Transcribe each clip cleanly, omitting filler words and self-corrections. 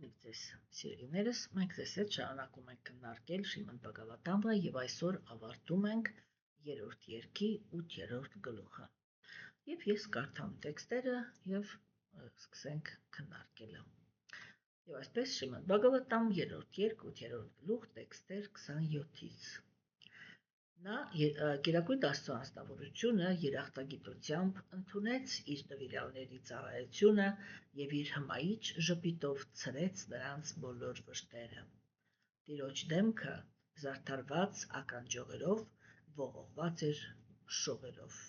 Բարև ձեզ, սիրելիներս, մենք ձեզ հետ շարունակում ենք քննարկել Շիմոն Բաղավատամը եւ այսօր ավարտում ենք 3-րդ երգի 8-րդ գլուխը։ Եվ ես կարդամ տեքստերը եւ սկսենք քննարկելը։ Եվ այսպես Շիմոն Բաղավատամ 3-րդ երգ 8-րդ գլուխ տեքստեր 27-ից։ Նա Գերագույն Աստծո անձնավորությունը երախտագիտությամբ ընդունեց իր նվիրյալների ծառայությունը եւ իր հմայիչ ժպիտով ցրեց նրանց բոլոր վշտերը։ Տիրոջ դեմքը զարդարված ականջողերով ողողված էր շողերով,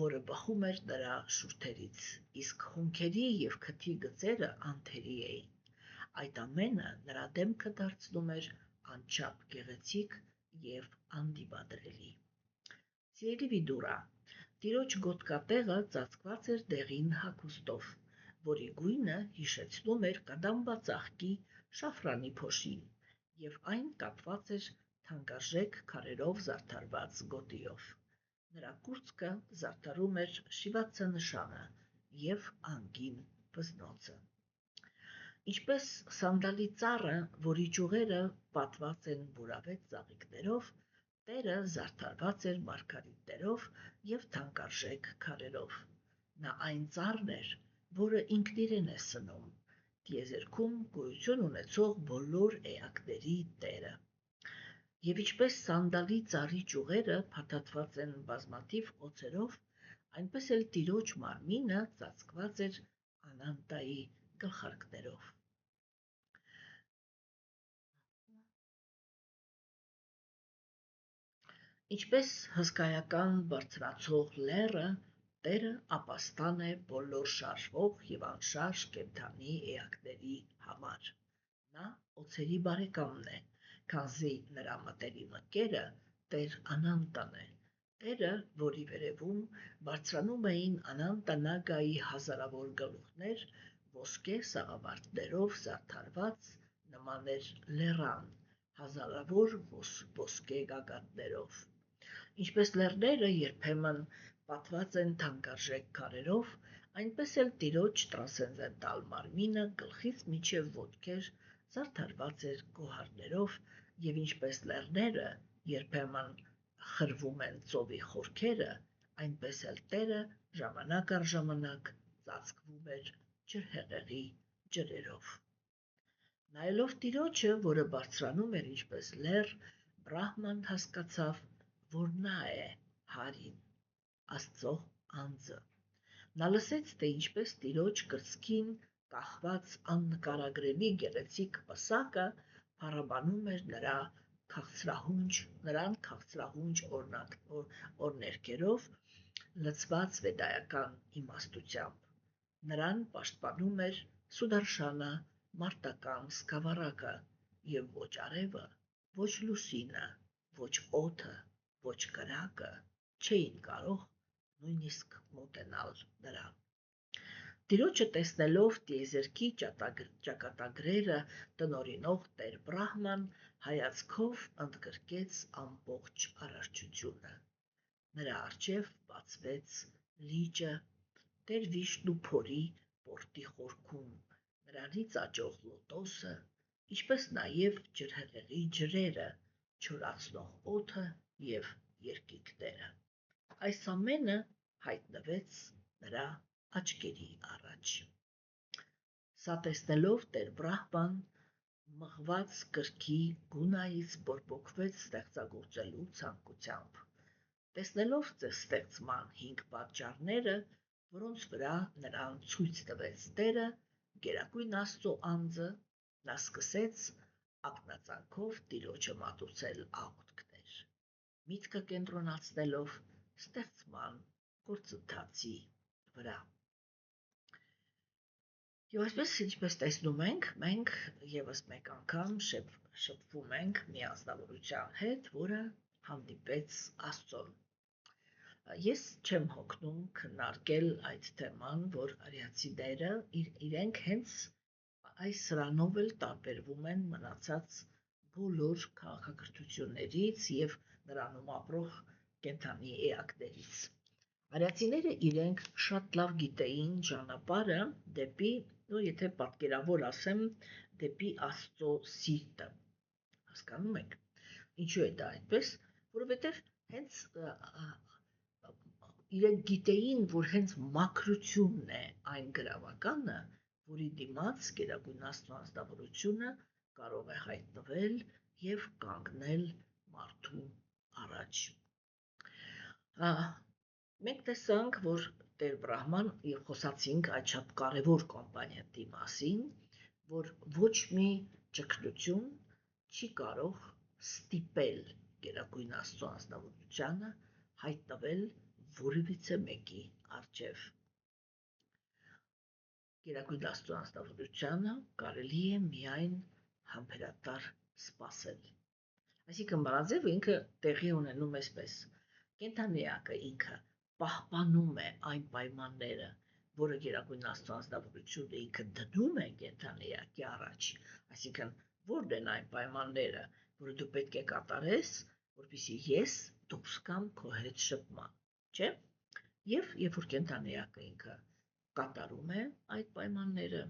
որը բխում էր նրա շուրթերից, իսկ հոնքերի եւ քթի գծերը անթերի էին։ Այդ ամենը նրա դեմքը դարձնում էր անչափ գեղեցիկ եւ անդիբադրելի։ Սիրելի Վիդուրա, Տիրոջ գոտկատեղը ծածկված էր դեղին հագուստով, որի գույնը հիշեցնում էր կադամբածաղկի շաֆրանի փոշին, եւ այն կապված էր թանկարժեք քարերով զարդարված գոտիով։ Նրա կուրծքը զարդարում էր շիվացանշանը եւ անգին վզնոցը։ Ինչպես սանդալի ծառը, որի ճյուղերը պատված են բուրավետ ծաղիկներով, Տերը զարդարված էր մարգարիտներով եւ թանկարժեք քարերով։ Նա այն ծառն էր, որը ինքն իրեն է սնում, տիեզերքում գոյություն ունեցող բոլոր էակների Տերը։ Եվ ինչպես սանդալի ծառի ճյուղերը փաթաթված են բազմաթիվ օձերով, այնպես էլ Տիրոջ մարմինը ծածկված էր անանտայի գլխարկներով։ Ինչպես հսկայական բարձրացող լեռը, Տերը ապաստան է բոլոր շարժվող եւ անշարժ կենդանի էակների համար։ Նա օձերի բարեկամն է, քանզի նրա մտերիմ ընկերը Տեր Անանտան է, Տերը, որի վերևում բարձրանում էին Անանտանագայի հազարավոր գլուխներ, ոսկե սաղավարտներով զարդարված, նման էր լեռան, հազարավոր ոսկե գագաթներով։ Ինչպես լեռները երբեմն պատված են թանկարժեք քարերով, այնպես էլ Տիրոջ տրանսցենդենտալ մարմինը գլխից մինչև ոտքեր զարդարված էր գոհարներով, եւ ինչպես լեռները երբեմն խրվում են ծովի խորքերը, այնպես էլ Տերը ժամանակ առ ժամանակ ծածկվում էր ջրհեղեղի ջրերով։ Նայելով Տիրոջը, որը բարձրանում էր ինչպես լեռ, Բրահման հասկացավ, որ նա է Հարին, Աստծո անձը։ Նա լսեց, թե ինչպես Տիրոջ կրծքին կախված աննկարագրելի գեղեցիկ պսակը փառաբանում էր նրան քաղցրահունչ օրներքերով լցված վեդայական իմաստությամբ։ Նրան պաշտպանում էր Սուդարշանա մարտական սկավառակը, եւ ոչ արևը, ոչ լուսինը, ոչ օդը, ոչ կրակը չէին կարող նույնիսկ մոտենալ նրան։ Տիրոջը տեսնելով տիեզերքի ճակատագրերը տնօրինող Տեր Բրահման հայացքով ընդգրկեց ամբողջ արարչությունը։ Նրա առջև բացվեց լիճը, Տեր Վիշնու փորի պորտի խորքում, նրանից աճող լոտոսը, ինչպես նաև ջրհեղեղի ջրերը, չորացնող օդը եւ երկինքները։ Այս ամենը հայտնվեց նրա աչքերի առաջ։ Սա տեսնելով Տեր Բրահման մղված կրքի գունայից բորբոքվեց ստեղծագործելու ցանկությամբ։ Տեսնելով ստեղծման 5 պատճառները, որոնց վրա նրան ցույց տվեց Տերը, Գերագույն Աստծո անձը, նա սկսեց ակնածանքով Տիրոջը մատուցել աղոթքներ, միտքը կենտրոնացնելով ստեղծման գործընթացի վրա։ Եվ այսպես, ինչպես տեսնում ենք, մենք եւս մեկ անգամ շփվում ենք մի անձնավորության հետ, որը հանդիպեց Աստծուն։ Ես չեմ հոգնում քննարկել այդ թեման, որ արիացիները իրենք հենց այս սրանով էլ տարբերվում են մնացած բոլոր քաղաքակրթություններից եւ նրանում ապրող կենդանի էակներից։ Արիացիները իրենք շատ լավ գիտեին ճանապարհը դեպի եթե պատկերավոր ասեմ, դեպի Աստծո սիրտը։ Հասկանում եք։ Ինչու է դա այդպես, որովհետև հենց իրենք գիտեին, որ հենց մաքրությունն է այն գրավականը, որի դիմաց Գերագույն Աստծո անձնավորությունը կարող է հայտնվել եւ կանգնել մարդու առաջ։ Մենք տեսանք, որ Տեր Բրահման եւ խոսացինք այդչափ կարևոր կոմպոնենտի մասին, որ ոչ մի ճգնություն չի կարող ստիպել Գերագույն Աստծո անձնավորությանը հայտնվել որևիցե մեկի առջև։ Գերագույն Աստծո անձնավորությանը կարելի է միայն համբերատար սպասել։ Այսինքն բանաձևը ինքը տեղի ունենում է այսպես. կենդանիակը ինքը պահպանում է այն պայմանները, որը Գերագույն Աստծո անձնավորությունը ինքը դնում է կենդանիակի առաջ, այսինքն որն են այն պայմանները, որը դու պետք է կատարես, որպեսզի ես դուրս գամ քո հետ շփման, չէ՞։ Եվ երբ որ կենդանիակը ինքը կատարում է այդ պայմանները,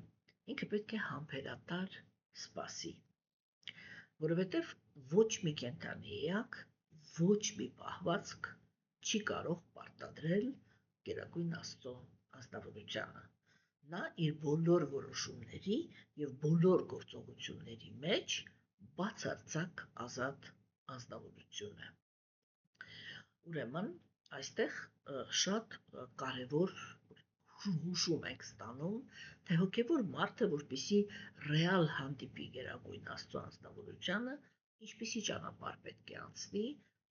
ինքը պետք է համբերատար սպասի, որովհետև ոչ մի կենդանիակ, ոչ մի պահվածք չի կարող պարտադրել Գերագույն Աստծո անձնավորությանը։ Նա իր բոլոր որոշումների եւ բոլոր գործողությունների մեջ բացարձակ ազատ անձնավորություն է։ Ուրեմն, այստեղ շատ կարևոր հուշում ենք ստանում, թե հոգևոր մարդը, որպեսզի ռեալ հանդիպի Գերագույն Աստծո անձնավորությանը, ինչպիսի ճանապարհ պետք է անցնի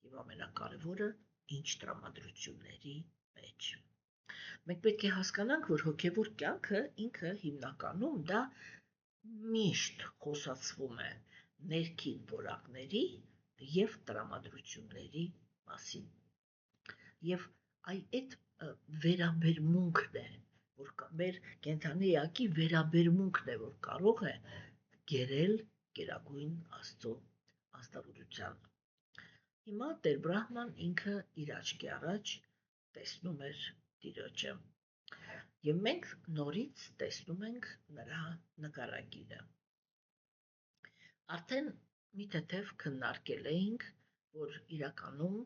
եւ ամենակարևորը, ինչ տրամադրությունների մեջ։ Մենք պետք է հասկանանք, որ հոգևոր կյանքը ինքը հիմնականում դա միշտ խոսացվում է ներքին որակների եւ տրամադրությունների մասին։ Եվ այդ վերաբերմունքն է, որ մեր կենդանիակի վերաբերմունքն է, որ կարող է գերել Գերագույն Աստծո անձնավորությանը։ Հիմա Տեր Բրահման ինքը իր աչքի առաջ տեսնում էր Տիրոջը։ Եվ մենք նորից տեսնում ենք նրա նկարագիրը։ Արդեն մի թեթև քննարկել էինք, որ իրականում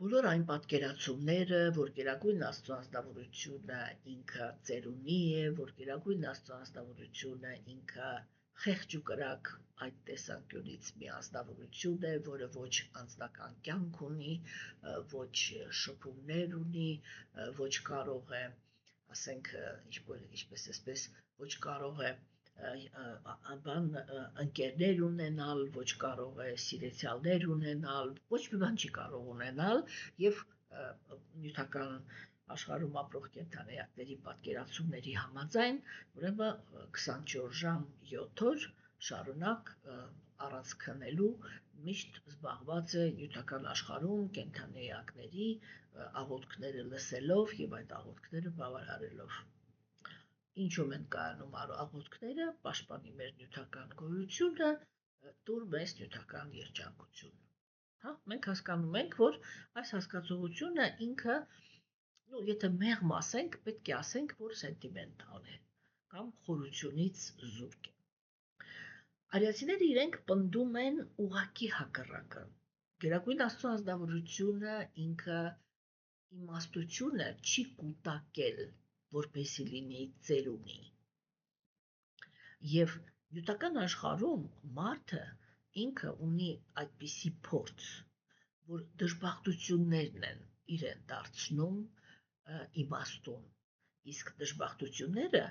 բոլոր այն պատկերացումները, որ Գերագույն Աստծո անձնավորությունը ինքը ծերունի է, որ Գերագույն Աստծո անձնավորությունը ինքը խեղճ ու կրակ այդ տեսանկյունից մի անձնավորություն է, որը ոչ անձնական կյանք ունի, ոչ շփումներ ունի, ոչ կարող է, ասենք, ինչպես էսպես, ոչ կարող է ընկերներ ունենալ, ոչ կարող է սիրեցյալներ ունենալ, ոչ մի բան չի կարող ունենալ եւ նյութական աշխարհում ապրող կենդանիակների պատկերացումների համաձայն, ուրեմն 24 ժամ 7 օր շարունակ առանց քնելու միշտ զբաղված է նյութական աշխարհում կենդանիակների աղոթքները լսելով եւ այդ աղոթքները բավարարելով։ Ինչու են կայանում աղոթքները, պաշտպանի մեր նյութական գոյությունը, տուր մեզ նյութական երջանկություն։ Հա, մենք հասկանում ենք, որ այս հասկացողությունը ինքը, եթե մեղմ ասենք, պետք է ասենք, որ սենտիմենտալ է կամ խորությունից զուրկ է։ Արիացիները իրենք պնդում են ուղղակի հակառակը։ Գերագույն Աստծո անձնավորությունը ինքը իմաստությունը չի կուտակել, որպեսզի լինի ծերունի։ Եվ նյութական աշխարհում մարդը ինքը ունի այդպիսի փորձ, որ դժբախտություններն են իրեն դարձնում իմաստուն, իսկ դժբախտությունները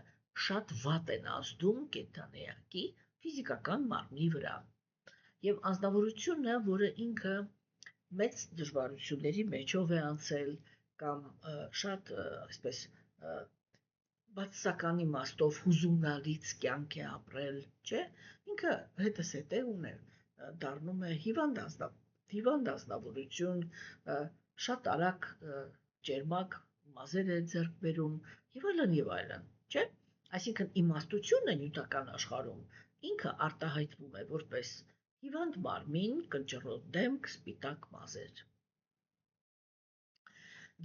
շատ վատ են ազդում կենդանիակի ֆիզիկական մարմնի վրա։ Եվ անձնավորությունը, որը ինքը մեծ դժվարությունների մեջով է անցել կամ շատ այսպես բացասական իմաստով հուզումնալից կյանք է ապրել, չէ՞, ինքը հետզհետե դառնում է հիվանդ անձնավորություն, շատ արագ ճերմակ մազեր է ձեռք բերում եւ այլն, չէ՞։ Այսինքն իմաստությունը նյութական աշխարհում ինքը արտահայտվում է որպես հիվանդ մարմին, կնճռոտ դեմք, սպիտակ մազեր։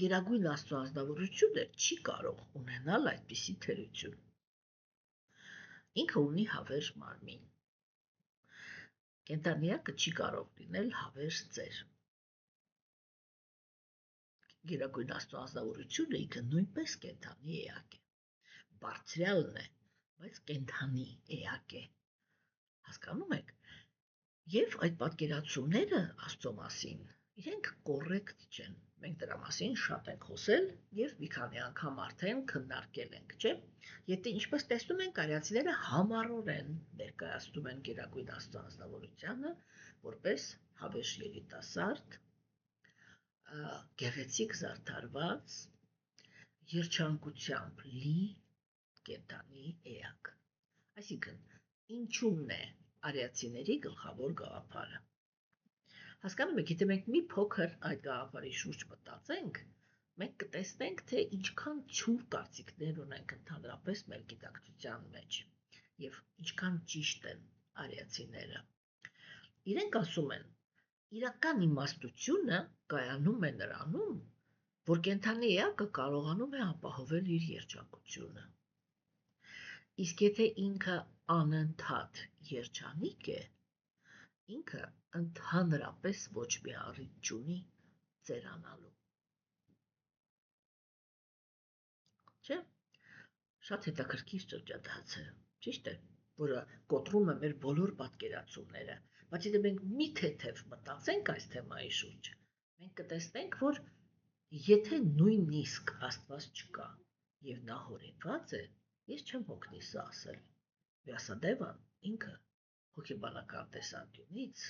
Գերագույն Աստծո անձնավորությունը չի կարող ունենալ այդպիսի թերություն։ ինքը ունի հավերժ մարմին։ Կենդանիակը չի կարող լինել հավերժ ծեր։ Գերագույն Աստծո անձնավորությունը ինքը նույնպես կենդանի էակ է։ Բարձրյալն է, բայց կենդանի էակ է։ Հասկանում եք։ Եվ այդ պատկերացումները Աստծո մասին իրենք կոռեկտ չեն։ Մենք դրա մասին շատ ենք խոսել եւ մի քանի անգամ արդեն քննարկել ենք, չէ՞։ Եթե ինչպես տեսնում ենք, արիացիները համառորեն ներկայացնում են Գերագույն Աստծո անձնավորությունը որպես հավերժ երիտասարդ, գեղեցիկ զարդարված, երջանկությամբ լի կենդանի էակ։ Այսինքն, ինչու՞մն է արիացիների գլխավոր գաղափարը։ Հասկանում եք, եթե մենք մի փոքր այդ գաղափարի շուրջ մտածենք, մենք կտեսնենք, թե ինչքան ցուր կարծիքներ ունենք ընդհանրապես մեր գիտակցության մեջ եւ ինչքան ճիշտ են արիացիները։ Իրենք ասում են, իրական իմաստությունը կայանում է նրանում, որ կենդանի էակը կարողանում է ապահովել իր երջանկությունը։ Իսկ եթե ինքը անընդհատ երջանիկ է, ինքը ընդհանրապես ոչ մի առիթ չունի ծերանալու։ Չէ՞։ Շատ հետաքրքիր շրջադարձ է, ճիշտ է, որը կոտրում է մեր բոլոր պատկերացումները, բայց եթե մենք մի թեթև մտածենք այս թեմայի շուրջ, մենք կտեսնենք, որ եթե նույնիսկ Աստված չկա եւ նա հորինված է, ես չեմ հոգնի սա ասել։ Վյասադևան ինքը հոգեբանական տեսանկյունից,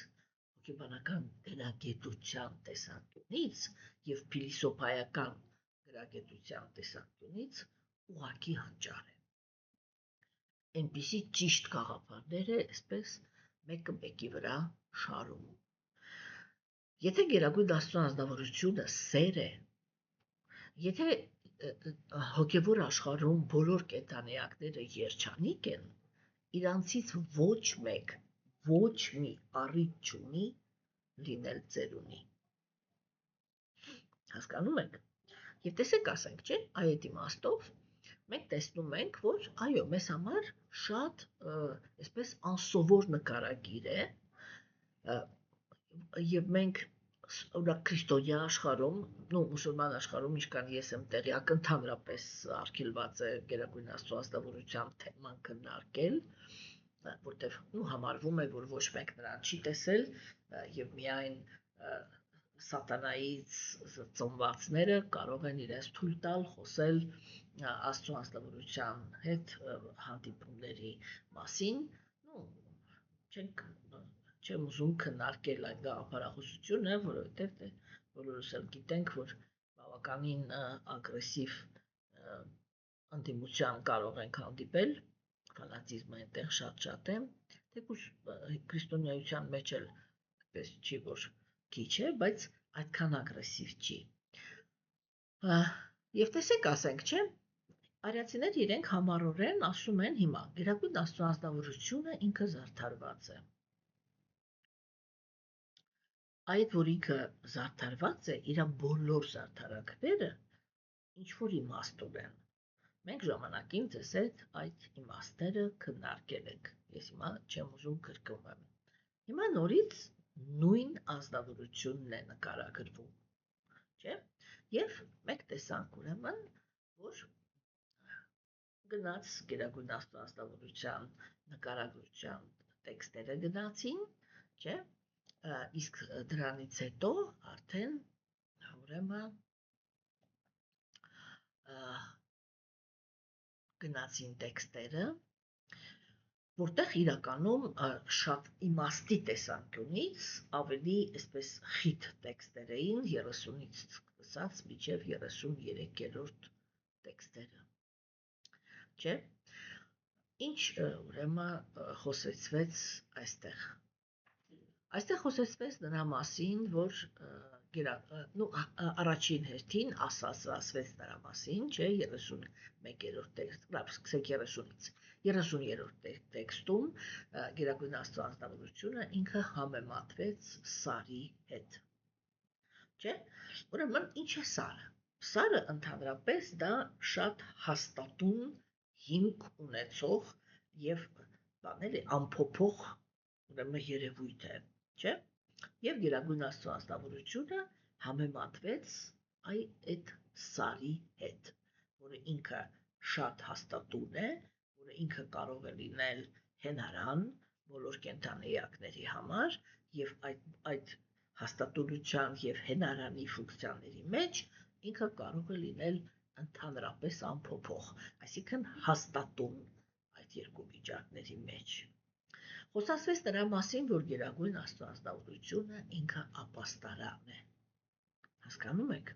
հոգեբանական գրագետության տեսանկյունից եւ փիլիսոփայական գրագետության տեսանկյունից ուղղակի հանճար է։ Այնպիսի ճիշտ գաղափարներ է, այսպես մեկը մեկի վրա շարում։ Եթե Գերագույն Աստծո անձնավորությունը սեր է, եթե հոգևոր աշխարհում բոլոր կենդանիակները երջանիկ են, իրանցից ոչ մեկ, ոչ մի առիթ չունի լինել ծերունի։ Հասկանում եք։ Եվ տեսեք, ասենք, չէ, այդ իմաստով մենք տեսնում ենք, որ այո, մեզ համար շատ այսպես անսովոր նկարագիր է, եւ մենք օրինակ քրիստոնյա աշխարհում, մուսուլման աշխարհում, ինչքան ես եմ տեղյակ, ընդհանրապես արգելված է Գերագույն Աստծո անձնավորության թեման քննարկել, որտեղ համարվում է, որ ոչ մեկ նրան չի տեսել եւ միայն սատանայից ծնվածները կարող են իրենց թույլ տալ խոսել Աստծո անձնավորության հետ հանդիպումների մասին, չեմ ուզում քննարկել այդ գաղափարախոսությունը, որովհետև բոլորս էլ գիտենք, որ բավականին ագրեսիվ ընդդիմության կարող ենք հանդիպել, ֆանատիզմը այնտեղ շատ է, թեկուզ քրիստոնեության մեջ էլ այդպես չի, որ քիչ է, բայց այդքան ագրեսիվ չի։ Եվ տեսեք, ասենք, չէ, արիացիները իրենք համառորեն ասում են հիմա, Գերագույն Աստծո անձնավորությունը ինքը զարդարված է։ Այդ որ ինքը զարդարված է, իր բոլոր զարդարանքները ինչ որ իմաստ ունեն։ Մենք ժամանակին ձեզ այդ իմաստները քննարկել ենք։ Ես հիմա չեմ ուզում կրկնեմ։ Հիմա նորից նույն անձնավորությունն է նկարագրվում, չէ՞։ Եվ մենք տեսանք ուրեմն, որ գնաց Գերագույն Աստծո անձնավորության նկարագրության տեքստերը գնացին, չէ՞։ Իսկ դրանից հետո արդեն ուրեմն գնացին տեքստերը, որտեղ իրականում շատ իմաստի տեսանկյունից ավելի այսպես խիտ տեքստեր էին 30-ից սկսած մինչև 33-րդ տեքստերը։ Չէ՞։ Ինչ ուրեմն խոսեցվեց այստեղ։ Այստեղ խոսեցվեց նրա մասին, որ առաջին հերթին ասացվեց նրա մասին, չէ, 31-րդ տեքստ, լավ, սկսենք 30-ից։ 30-րդ տեքստում Գերագույն Աստծո անձնավորությունը ինքը համեմատվեց Սարի հետ։ Չէ՞։ Ուրեմն ինչ է Սարը։ Սարը ընդհանրապես դա շատ հաստատուն հիմք ունեցող եւ բաներ անփոփոխ ուրեմն երևույթ է, չէ՞։ Եվ Գերագույն Աստծո անձնավորությունը համեմատվեց այդ սարի հետ, որը ինքը շատ հաստատուն է, որը ինքը կարող է լինել հենարան բոլոր կենդանիակների համար եւ այդ հաստատունության եւ հենարանի ֆունկցիաների մեջ ինքը կարող է լինել ընդհանրապես անփոփոխ, այսինքն հաստատուն այդ երկու վիճակների մեջ։ Խոսացվեց նրա մասին, որ Գերագույն Աստծո անձնավորությունը ինքը ապաստարան է։ Հասկանում եք,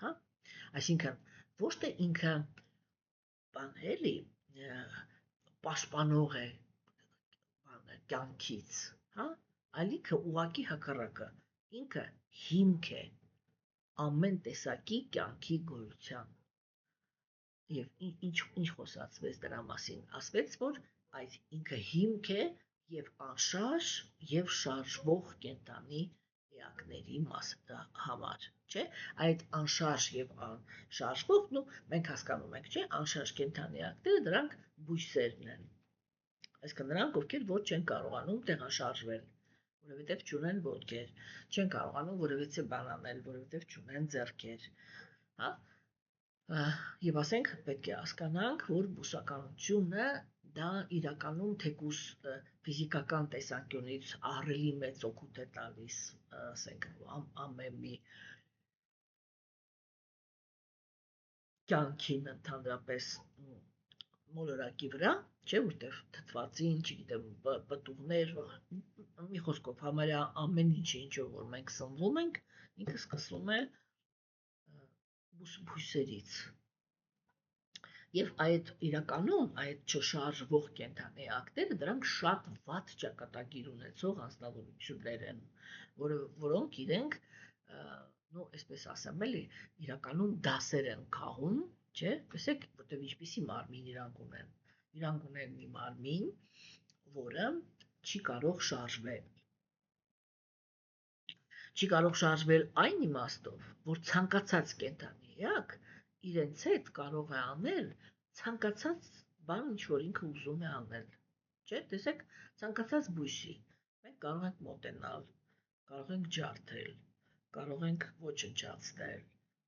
հա? Այսինքն ոչ թե ինքը բան էլի պաշտպանող է կյանքից, հա? Այլ ինքը ուղղակի հակառակը, ինքը հիմք է ամեն տեսակի կյանքի գոյության։ Եվ ինչ խոսացվեց դրա մասին, ասվեց, որ այդ ինքը հիմք է եւ անշարժ եւ շարժվող կենդանի էակների համար, չէ՞։ Այդ անշարժ եւ անշարժվող, մենք հասկանում ենք, չէ՞, անշարժ կենդանի էակները դրանք բույսերն են։ Այսինքն նրանք, ովքեր ոչ չեն կարողանում տեղաշարժվել, որովհետեւ չունեն ոտքեր, չեն կարողանում որևիցե բան անել, որովհետեւ չունեն ձեռքեր, հա։ Եվ ասենք պետք է հասկանանք, որ բուսականությունը դա իրականում թեկուզ ֆիզիկական տեսանկյունից ահռելի մեծ օգուտ է տալիս, ասենք ամեն մի կյանքին ընդհանրապես մոլորակի վրա, չէ՞, որտեղ թթվածին, չգիտեմ, պտուղներ, մի խոսքով համարյա ամեն ինչով որ մենք սնվում ենք, ինքը սկսում է բույսերից։ Եվ այդ իրականում այդ չշարժվող կենդանի էակները դրանք շատ վատ ճակատագիր ունեցող անձնավորություններ են, որոնք իրենք, այսպես ասեմ էլի, իրականում դասեր են քաղում, չէ՞, տեսեք, որտեղ ինչպիսի մարմին իրանք ունեն։ Իրանք ունեն մի մարմին, որը չի կարող շարժվել։ Չի կարող շարժվել այն իմաստով, որ ցանկացած կենդանի էակ իրենց հետ կարող է անել ցանկացած բան, ինչ որ ինքը ուզում է անել, չէ՞, տեսեք, ցանկացած բույսի մենք կարող ենք մոտենալ, կարող ենք ջարդել, կարող ենք ոչնչացնել,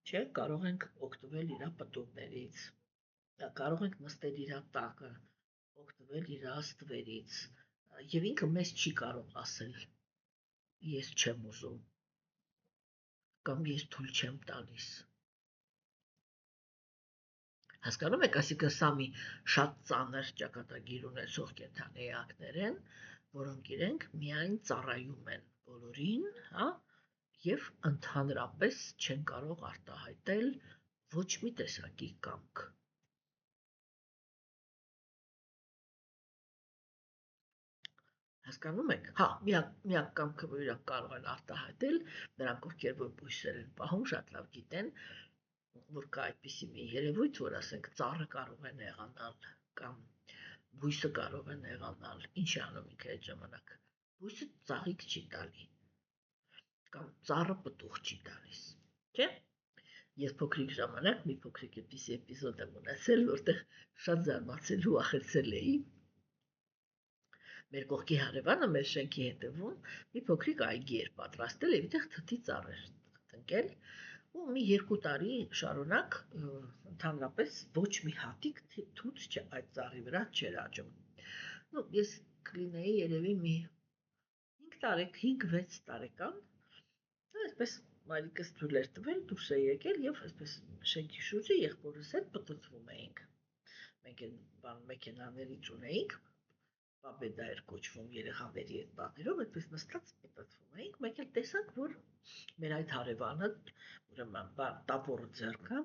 չէ՞, կարող ենք օգտվել իր պտուղներից, կարող ենք նստել իր տակը, օգտվել իր ստվերից, եւ ինքը մեզ չի կարող ասել ես չեմ ուզում կամ ես թույլ չեմ տալիս։ Հասկանում եք, այսինքն սա մի շատ ծանր ճակատագիր ունեցող կենդանի էակներ են, որոնք իրենք միայն ծառայում են բոլորին, հա, եւ ընդհանրապես չեն կարող արտահայտել ոչ մի տեսակի կամք։ Հասկանում եք, հա, միակ կամքը, որ իրանք կարող են արտահայտել, նրանք ովքեր որ բույսեր են պահում, շատ լավ գիտեն, որ կա այդպիսի մի երևույթ, որ ասենք ծառը կարող է նեղանալ կամ բույսը կարող է նեղանալ, ինչ է անում ինքը այդ ժամանակ։ Բույսը ծաղիկ չի տալի կամ ծառը պտուղ չի տալիս, չէ՞։ Ես փոքրիկ ժամանակ մի փոքրիկ այդպիսի էպիզոդ եմ ունեցել, որտեղ շատ զարմացել ու ախեցել էի։ Մեր կողքի հարևանը մեր շենքի հետևում մի փոքրիկ այգի էր պատրաստել եւ այդտեղ թթի ծառ էր տնկել ու մի 2 տարի շարունակ ընդհանրապես ոչ մի հատիկ թութ այդ ծառի վրա չէր աճում։ Ես կլինեի երևի մի 5-6 տարեկան, այսպես մայրիկս թույլ էր տվել, դուրս է եկել եւ այսպես շենքի շուրջը եղբորս հետ պտտվում էինք։ Մենք այն մեքենաներից ունեինք, բաբեդա էր կոչվում երեխաների այդ բաներով, այդպես նստած պտտվում էինք, մենք էլ տեսանք, որ մեր այդ հարևանը, ուրեմն տապորը ձեռքը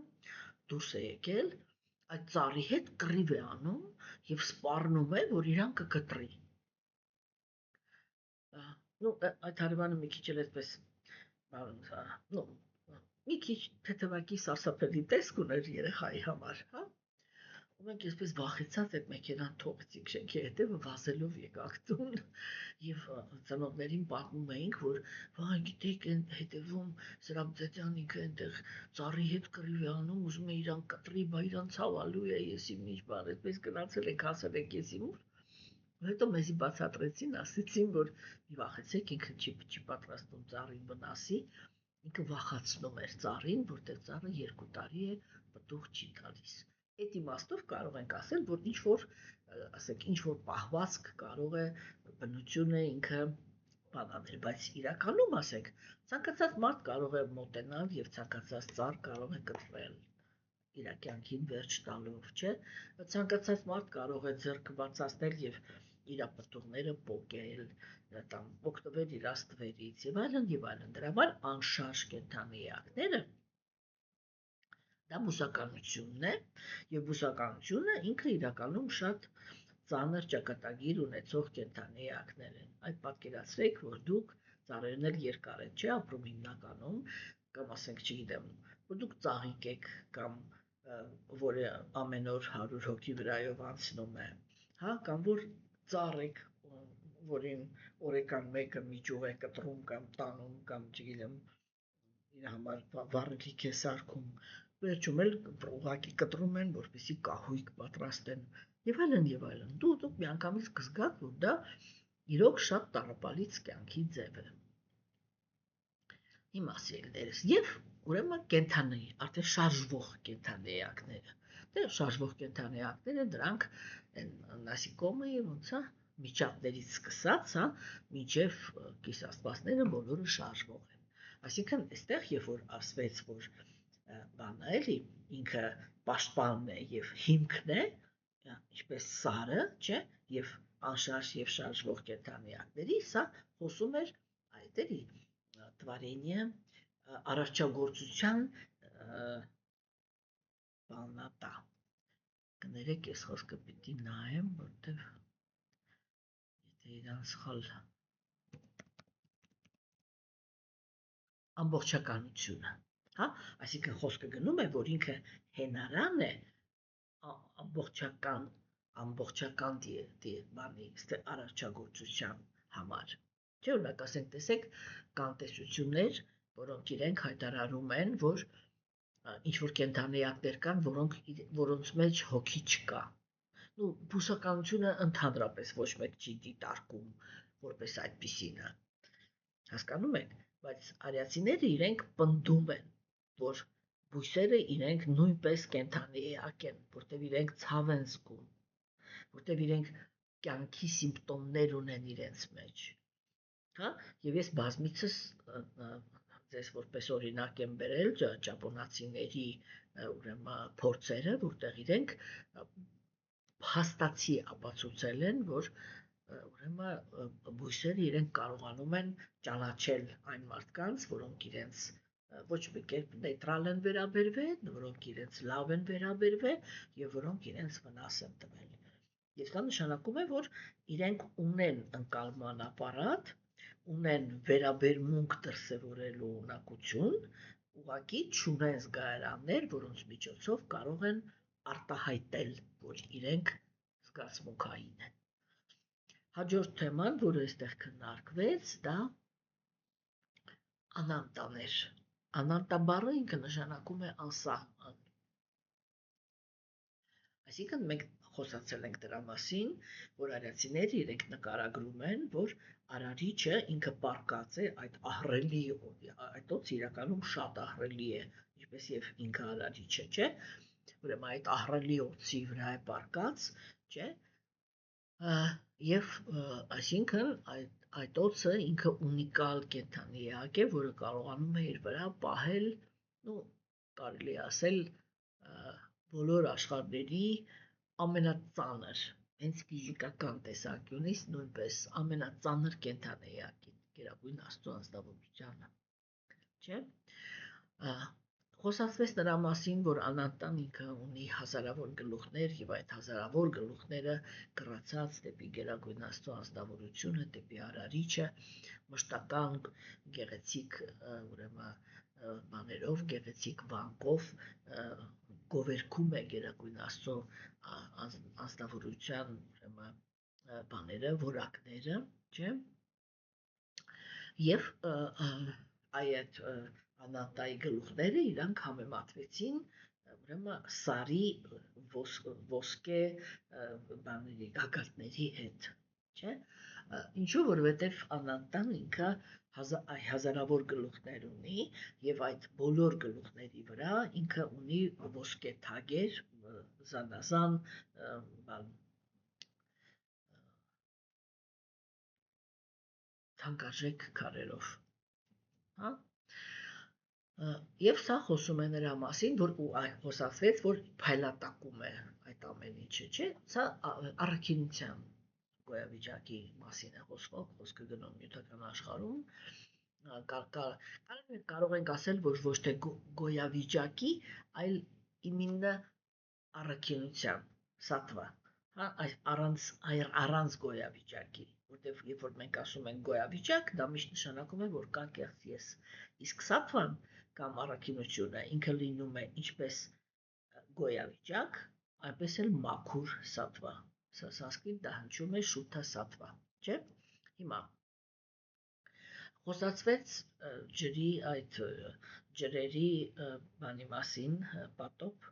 դուրս է եկել, այդ ծառի հետ կռիվ է անում եւ սպառնում է, որ իրան կկտրի։ Այդ հարևանը մի քիչ էլ այսպես, մի քիչ թեթևակի սարսափելի տեսք ուներ երեխայի համար, հա։ ու մենք այսպես վախեցած այդ մեքենան թողեցինք շենքի հետևը, վազելով եկանք տուն եւ ծնողներին պատմում էինք, որ վայ, գիտեք, այն հետևում Սրաբձեթյան ինքը այնտեղ ծառի հետ կռիվ է անում, ուզում է իրան կտրի, բա իրան ցավալու է, եսի ինչ բան, այդպես գնացել ենք, հասել ենք եսի ուր, Հետո մեզի բացատրեցին, ասեցին, որ մի վախեցեք, ինքը չի պատրաստում ծառին վնասի, ինքը վախացնում էր ծառին, որտեղ ծառը 2 տարի է պտուղ չի տալիս։ Այդ իմաստով կարող ենք ասել, որ ինչ որ, ասենք, ինչ որ պահվածք կարող է բնությունը ինքը բանանել, բայց իրականում ասենք, ցանկացած մարդ կարող է մոտենալ եւ ցանկացած ծառ կարող է կտրել իր կյանքին վերջ տալով, չէ՞։ Ցանկացած մարդ կարող է ձեռքը բացասնել եւ իր պտուղները պոկել, տամ օգտվել իր աստղերից եւ այլն եւ այլն։ Դրա համար անշարժ կենդանի էակները դա բուսականությունն է եւ բուսականությունը ինքը իրականում շատ ծանր ճակատագիր ունեցող կենդանի էակներ են։ Այդ պատկերացրեք, որ դուք ծառերն էլ երկար են, չէ՞, ապրում հիմնականում, կամ ասենք, չգիտեմ, որ դուք ծաղիկ եք կամ որը ամեն օր 100 հոգի վրայով անցնում է, հա, կամ որ ծառ եք, որին օրեկան մեկը միջով է կտրում կամ տանում կամ չգիտեմ իր համար վառելիք է սարքում, վերջում էլ ուղղակի կտրում են, որպեսզի կահույք պատրաստեն եւ այլն եւ այլն։ Դուք միանգամից կզգաք, որ դա իրոք շատ տառապալից կյանքի ձև է։ Հիմա սիրելիներս, եւ ուրեմն կենդանի, արդեն շարժվող կենդանի էակները։ Դե շարժվող կենդանի էակները դրանք նասիկոմը ոնց է միջատներից սկսած, հա, մինչև կիսաստվածները բոլորը շարժվող են։ Այսինքն, այստեղ երբ որ ասվեց, որ բանը էլի ինքը պաշտպանն է եւ հիմքն է, ինչպես սարը, չէ, եւ անշարժ եւ շարժվող կենդանիակների, սա խոսում էր այդ էլի տվարենիը արարչագործության բանատա։ Կներեք, ես խոսքը պիտի նայեմ, որտեվ եթե իրան սխալ ամբողջականությունը, հա, այսինքն խոսքը գնում է, որ ինքը հենարան է ամբողջական բանի արարչագործության համար։ Չէ՞ օրինակ ասենք, տեսեք, կան տեսություններ, որոնք իրենք հայտարարում են, որ ինչ որ կենդանիակներ կան, որոնց մեջ հոգի չկա։ Ну, բուսականությունը ընդհանրապես ոչ մեկ չի դիտարկում որպես այդպիսինը։ Հասկանում եք, բայց արիացիները իրենք պնդում են, որ բույսերը իրենք նույնպես կենդանի էակ են, որտեղ իրենք ցավ են զգում, որտեղ իրենք կյանքի սիմպտոմներ ունեն իրենց մեջ։ Հա, եւ ես բազմիցս ձեզ որպես օրինակ եմ բերել ճապոնացիների ուրեմն փորձերը, որտեղ իրենք հաստացի ապացուցել են, որ ուրեմն բույսերը իրենք կարողանում են ճանաչել այն մարդկանց, որոնք իրենց ոչ մի կերպ նեյտրալ են վերաբերվել, որոնք իրենց լավ են վերաբերվել եւ որոնք իրենց վնաս են տվել։ Եվ դա նշանակում է, որ իրենք ունեն ընկալման ապարատ, ունեն վերաբերմունք դրսևորելու ունակություն, ուղղակի չունեն զգայարաններ, որոնց միջոցով կարող են արտահայտել, որ իրենք զգացմունքային են։ Հաջորդ թեման, որը այստեղ քննարկվեց, դա անանտան էր։ Անանտա բառը ինքը նշանակում է անսահման։ Այսինքն մենք խոսացել ենք դրա մասին, որ արիացիները իրենք նկարագրում են, որ արարիչը ինքը պարկած է այդ ահռելի, այդ օծը իրականում շատ ահռելի է, ինչպես եւ ինքը արարիչը, չէ՞։ Ուրեմն այդ ահռելի օծի վրա է պարկած, չէ՞։ Եվ այսինքն այդ օծը ինքը ունիկալ կենդանի էակ է, որը կարողանում է իր վրա պահել, ну, կարելի ասել բոլոր աշխարհների ամենածանր, հենց ֆիզիկական տեսանկյունից նույնպես ամենածանր կենդանի էակին, Գերագույն Աստծո անձնավորությանը, չէ՞։ Խոսացվեց նրա մասին, որ անանտան ինքը ունի հազարավոր գլուխներ եւ այդ հազարավոր գլուխները կռացած դեպի Գերագույն Աստծո անձնավորությունը, դեպի արարիչը, մշտական գեղեցիկ ուրեմն բաներով, գեղեցիկ վանկով գովերքում է Գերագույն Աստծո անձնավորության ուրեմն բաները, որակները, չէ՞։ Եվ այդ անանտայի գլուխները իրանք համեմատվեցին ուրեմն սարի ոսկե բաների գագաթների հետ, չէ, ինչու որովհետև Անանտան ինքը հազարավոր գլուխներ ունի եւ այդ բոլոր գլուխների վրա ինքը ունի ոսկե թագեր, զանազան թանկարժեք քարերով, հա։ Եվ սա խոսում է նրա մասին, որ խոսացվեց, որ փայլատակում է այդ ամեն ինչը, չէ՞։ Սա առաքինության գոյավիճակի մասին է խոսքը գնում նյութական աշխարհում։ Կարող ենք ասել, որ ոչ թե գոյավիճակի, այլ իմինը առաքինության, սատվա, հա, առանց գոյավիճակի, որտեղ երբ որ մենք ասում ենք գոյավիճակ, դա միշտ նշանակում է, որ կա կեղծ ես, իսկ սատվան կամ առաքինությունը ինքը լինում է ինչպես գոյավիճակ, այնպես էլ մաքուր սատվա, սանսկրիտ դա հնչում է շութա սատվա, չէ՞։ Հիմա խոսացվեց ջրի այդ ջրերի բանի մասին, պատոп,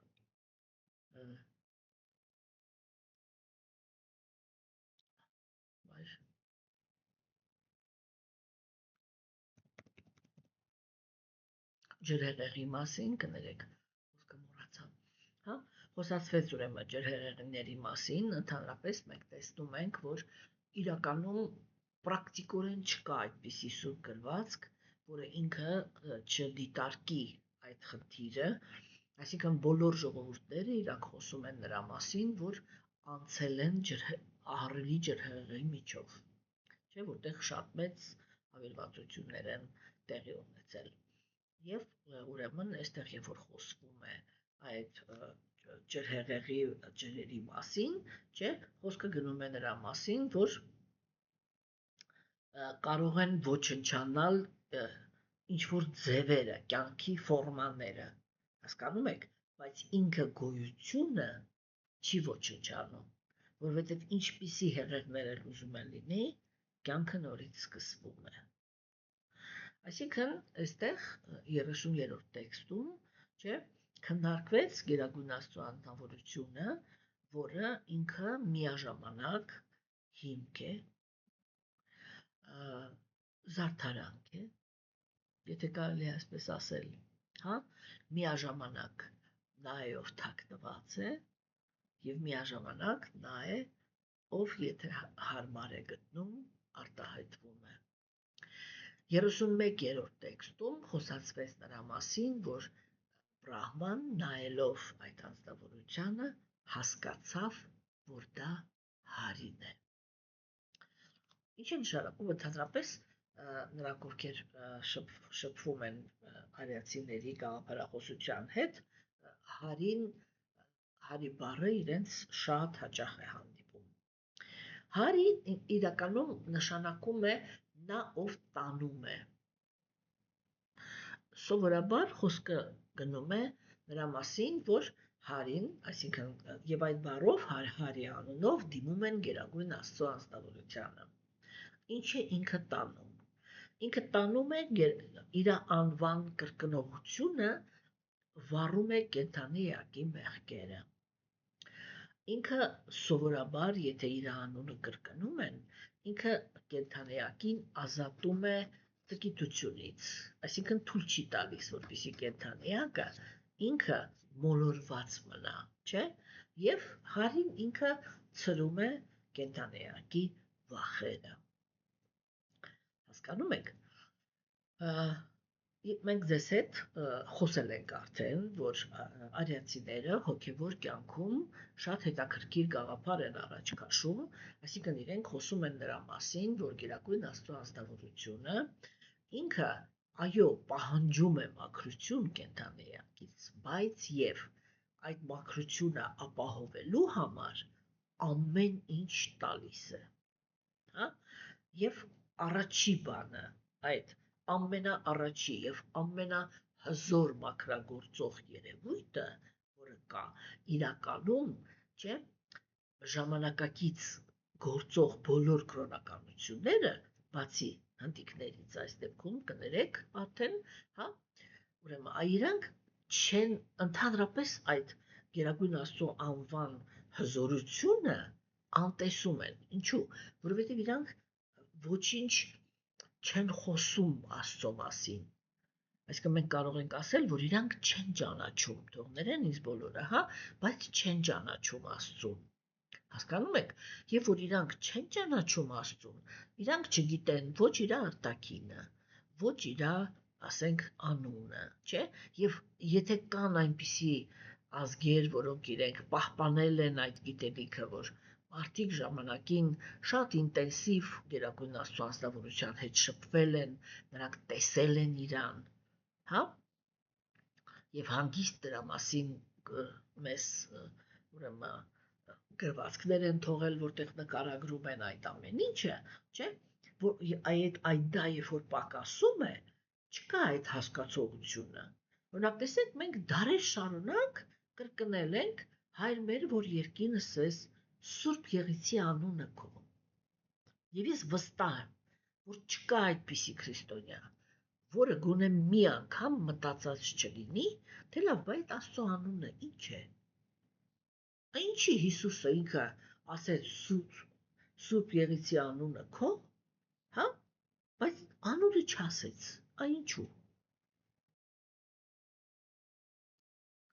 ջրհեղեղի մասին, կներեք, խոսքը մոռացա, հա, խոսացվեց ուրեմն ջրհեղեղների մասին, ընդհանրապես մենք տեսնում ենք, որ իրականում պրակտիկորեն չկա այդպիսի սուրբ գրվածք, որը ինքը չդիտարկի այդ խնդիրը, այսինքն բոլոր ժողովուրդները իրանք խոսում են նրա մասին, որ անցել են ահռելի ջրհեղեղի միջով, չէ, որտեղ շատ մեծ ավերածություններ են տեղի ունեցել։ Եվ ուրեմն այստեղ երբ որ խոսվում է այդ ջրհեղեղի ջրերի մասին, չէ, խոսքը գնում է նրա մասին, որ կարող են ոչնչանալ ինչ որ ձևերը, կյանքի ֆորմաները, հասկանում եք, բայց ինքը գոյությունը չի ոչնչանում, որովհետև ինչպիսի հեղեղներ էլ ուզում են լինի, կյանքը նորից սկսվում է։ Այսինքն, այստեղ 30-րդ տեքստում, չէ, քննարկվեց Գերագույն Աստծո անձնավորությունը, որը ինքը միաժամանակ հիմք է, զարդարանք է, եթե կարելի է այսպես ասել, հա, միաժամանակ նա է, ով թաքնված է, եւ միաժամանակ նա է, ով եթե հարմար է գտնում, արտահայտվում է։ 31-րդ տեքստում խոսացվեց նրա մասին, որ Բրահման նայելով այդ անձնավորությանը հասկացավ, որ դա Հարին է։ Ինչ է նշանակում, ընդհանրապես նրանք ովքեր շփվում են արիացիների գաղափարախոսության հետ, Հարի բառը իրենց շատ հաճախ է հանդիպում։ Հարի իրականում նշանակում է նա, ով տանում է։ Սովորաբար խոսքը գնում է նրա մասին, որ Հարին, այսինքն եւ այդ բառով Հարի անունով դիմում են Գերագույն Աստծո անձնավորությանը։ Ինչ է ինքը տանում։ Ինքը տանում է իր անվան կրկնողությունը, վառում է կենդանի էակի մեղքերը։ Ինքը սովորաբար, եթե իր անունը կրկնում են, ինքը կենդանի էակին ազատում է տգիտությունից, այսինքն թույլ չի տալիս, որպեսզի կենդանի էակը ինքը մոլորված մնա, չէ՞։ Եվ Հարին ինքը ցրում է կենդանի էակի վախերը։ Հասկանում եք։ Մենք ձեզ հետ խոսել ենք արդեն, որ արիացիները հոգևոր կյանքում շատ հետաքրքիր գաղափար են առաջ քաշում, այսինքն իրենք խոսում են նրա մասին, որ Գերագույն Աստծո անձնավորությունը ինքը այո, պահանջում է մաքրություն կենդանի էակից, բայց եւ այդ մաքրությունը ապահովելու համար ամեն ինչ տալիս է, հա, եւ առաջի բանը, այդ ամենաառաջի եւ ամենահզոր մաքրագործող երևույթը, որը կա իրականում, չէ, ժամանակակից գործող բոլոր կրոնականությունները, բացի հնդիկներից այս դեպքում կներեք արդեն, հա, ուրեմն իրանք չեն ընդհանրապես այդ Գերագույն Աստծո անվան հզորությունը անտեսում են։ Ինչու՞, որովհետև իրանք ոչինչ չեն խոսում Աստծո մասին։ Այսինքն մենք կարող ենք ասել, որ իրանք չեն ճանաչում, թող ներեն ինձ բոլորը, հա, բայց չեն ճանաչում Աստծուն։ Հասկանում եք, երբ որ իրանք չեն ճանաչում Աստծուն, իրանք չգիտեն ոչ իր արտաքինը, ոչ իր, ասենք, անունը, չէ՞։ Եվ եթե կան այնպիսի ազգեր, որոնք իրենք պահպանել են այդ գիտելիքը, որ մարդիկ ժամանակին շատ ինտենսիվ Գերագույն Աստծո անձնավորության հետ շփվել են, նրանք տեսել են իրան, հա, եւ հանգիստ դրա մասին մեզ ուրեմն գրվածքներ են թողել, որտեղ նկարագրում են այդ ամեն ինչը, չէ՞, որ այդ դա երբ որ պակասում է, չկա այդ հասկացողությունը։ Օրինակ, տեսեք, մենք դարեր շարունակ կրկնել ենք հայր մեր, որ երկինս ես Սուրբ Եղիցի անունը քո։ Եվ ես վստահ եմ, որ չկա այդպիսի քրիստոնյա, որը գոնե մի անգամ մտածած չլինի, թե լավ, բայց Աստծո անունը ինչ է։ Ինչի Հիսուսը ինքը ասեց Սուրբ Եղիցի անունը քո, հա, բայց անունը չասեց, ինչու։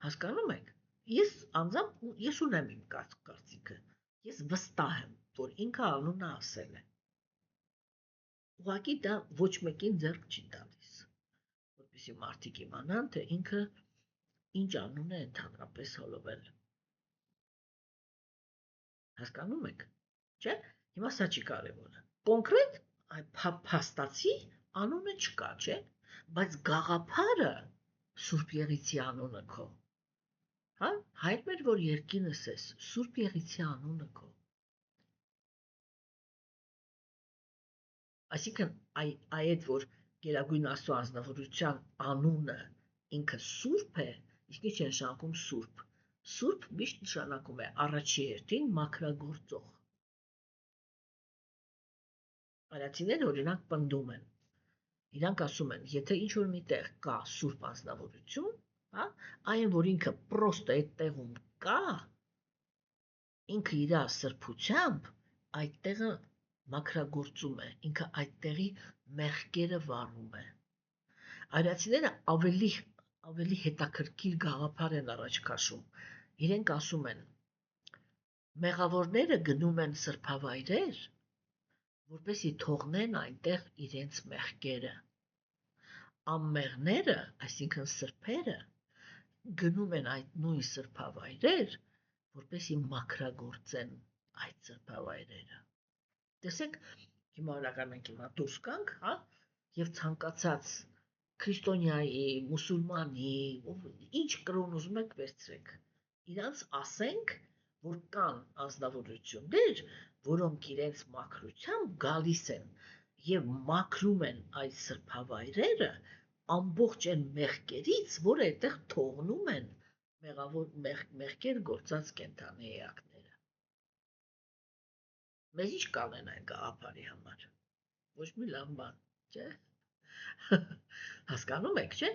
Հասկանում եք։ Ես անձամբ ես ունեմ իմ կարծիքը։ Ես վստահ եմ, որ ինքը անունը ասել է։ Ուղղակի դա ոչ մեկին ձեռք չի տալիս, որպեսզի մարդիկ իմանան, թե ինքը ինչ անուն է ընդհանրապես հոլովել։ Հասկանում եք, չէ՞։ Հիմա սա չի կարևորը։ Կոնկրետ փաստացի անունը չկա, չէ՞, բայց գաղափարը Սուրբ Եղիցի անունը քո։ Հա, հայր մեր, որ երկինս ես, Սուրբ Եղիցի անունը քո։ Այսինքն այդ որ Գերագույն Աստծո անձնավորության անունը ինքը Սուրբ է, իսկ ինչ է նշանակում Սուրբ։ Սուրբ միշտ նշանակում է առաջի հերթին մաքրագործող։ Արիացիները օրինակ պնդում են։ Իրանք ասում են, եթե ինչ-որ միտեղ կա Սուրբ անձնավորություն, հա, այն որ ինքը պրոստը այդ տեղում կա, ինքը իր սրբությամբ այդ տեղը մաքրագործում է, ինքը այդ տեղի մեղքերը վառում է։ Արիացիները ավելի հետաքրքիր գաղափար են առաջ քաշում։ Իրենք ասում են, մեղավորները գնում են սրբավայրեր, որպեսզի թողնեն այնտեղ իրենց մեղքերը։ Անմեղները, այսինքն սրբերը, գնում են այդ նույն սրբավայրեր, որպեսզի մաքրագործեն այդ սրբավայրերը։ Տեսեք, հիմա օրինակ մենք հիմա դուրս գանք, հա, եւ ցանկացած քրիստոնյայի, մուսուլմանի, ինչ կրոն ուզում եք վերցրեք։ Իրանց ասենք, որ կան անձնավորություններ, որոնք իրենց մաքրությամբ գալիս են եւ մաքրում են այդ սրբավայրերը ամբողջ այն մեղքերից, որ այդտեղ թողնում են մեղավոր մեղքեր գործած կենդանի էակները։ Մեզ ինչ կանեն այդ գաղափարի համար։ Ոչ մի լավ բան, չէ՞։ Հասկանում եք, չէ՞։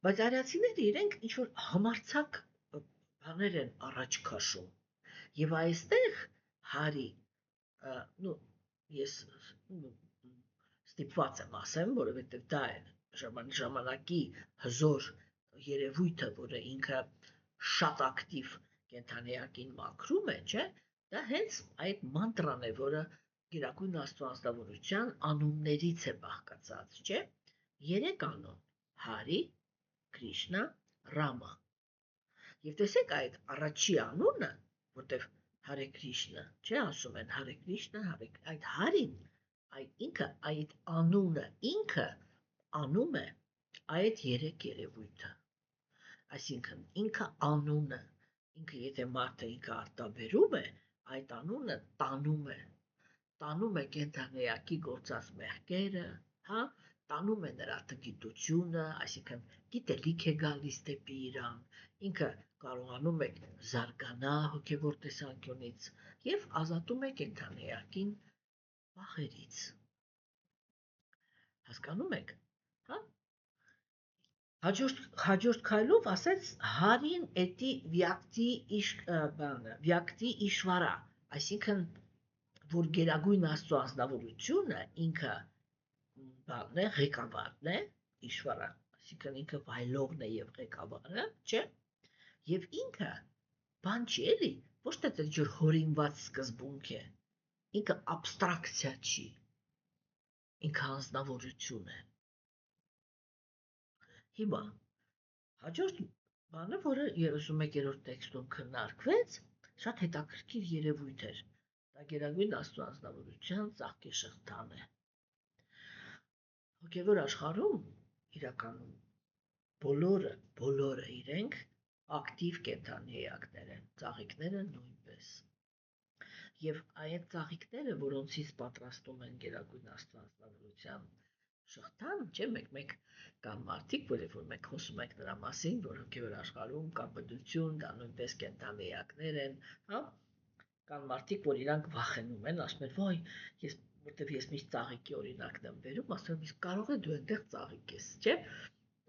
Բայց արիացիները իրենք ինչ որ համարցակ բաներ են առաջ քաշում։ Եվ այստեղ հարի, ես ստիպված եմ ասեմ, որովհետև դա է ժամանակի հզոր երևույթը, որը ինքը շատ ակտիվ կենդանիակին մաքրում է, չէ՞, դա հենց այդ մանտրան է, որը Գերագույն Աստծո անձնավորության անուններից է բաղկացած, չէ՞։ 3 անուն՝ Հարի, Քրիշնա, Ռամա։ Եվ տեսեք այդ առաջի անունը, որտեղ Հարե Քրիշնա, չէ, ասում են Հարե Քրիշնա, այդ Հարին, այդ ինքը, այդ անունը ինքը անում է այդ 3 երևույթը։ Այսինքն ինքը անունը, ինքը եթե մարդը ինքը արտաբերում է, այդ անունը տանում է կենդանիակի գործած մեղքերը, հա, տանում է նրա տգիտությունը, այսինքն գիտելիք է գալիս դեպի իրան, ինքը կարողանում է զարգանա հոգևոր տեսանկյունից եւ ազատում է կենդանիակին վախերից։ Հասկանում եք, հա։ Հաջորդ քայլով ասեց Հարին էտի վյակտի իշվարա, այսինքն որ գերագույն Աստծո անձնավորությունը ինքը բանն է, ղեկավարն է, իշվարա, այսինքն ինքը վայելողն է եւ ղեկավարը, չէ՞։ Եվ ինքը բան չի էլի, ոչ թե այդ ջուր հորինված սկզբունք է։ Ինքը абստրակցիա չի։ Ինքը անձնավորություն է։ Հիմա հաջորդ բանը, որը 31-րդ տեքստում քննարկվեց, շատ հետաքրքիր երևույթ էր։ Դա գերագույն Աստծո անձնավորության ծաղկեշղթան է։ Հոգևոր աշխարհում իրականում բոլորը իրենք ակտիվ կենդանի էակներ են, ծաղիկները նույնպես։ Եվ այդ ծաղիկները, որոնցից պատրաստում են գերագույն Աստծո անձնավորության շղթան, չէ՞, մեկ կան մարդիկ, որ մենք խոսում ենք նրա մասին, որ հոգևոր աշխարհում կա բդություն, դա նույնպես կենդանի էակներ են, հա։ Կան մարդիկ, որ իրանք վախենում են, ասում են, «Ոյ, որտեվ ես միշտ ծաղիկի օրինակն եմ վերում», ասում եմ, «Իսկ կարող է դու այնտեղ ծաղիկ ես», չէ՞։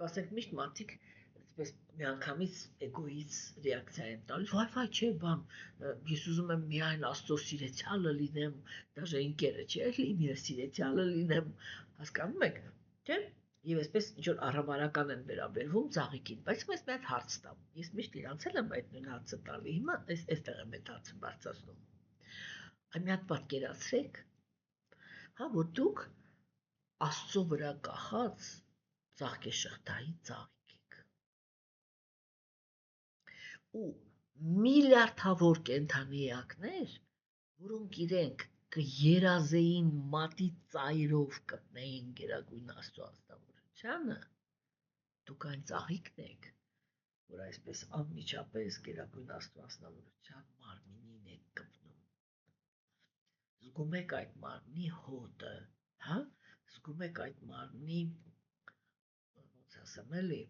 Ասենք միշտ մարդիկ այսպես միանգամից էգոից ռեակցիա են տալիս, «Վայ, չէ, բան, ես ուզում եմ միայն Աստծո սիրեցյալը լինեմ, դաժե ինքերը չէ, լինի սիրեցյալը լինեմ», հասկանում եք, չէ՞։ Եվ այսպես ինչ որ առհամարական են վերաբերվում ծաղիկին, բայց ես մի հատ հարց տամ։ Ես միշտ իրանց էլ եմ այդ նույն հարցը տալի։ Հիմա այստեղ եմ այդ հարցը բարձրացնում։ Այ մի հատ պատկերացրեք, հա, որ դուք Աստծո վրա կախած ծաղկեշղթայի ծաղիկ եք։ Ու միլիարդավոր կենդանի էակներ, որոնք իրենք կերազեին մատի ծայրով կտնեին գերագույն Աստծո անձնավորությանը, դուք այն ծաղիկն եք, որ այսպես անմիջապես գերագույն Աստծո անձնավորության մարմինին եք կպնում։ Զգում եք այդ մարմնի հոտը, հա, զգում եք այդ մարմնի, ոնց ասեմ, էլի,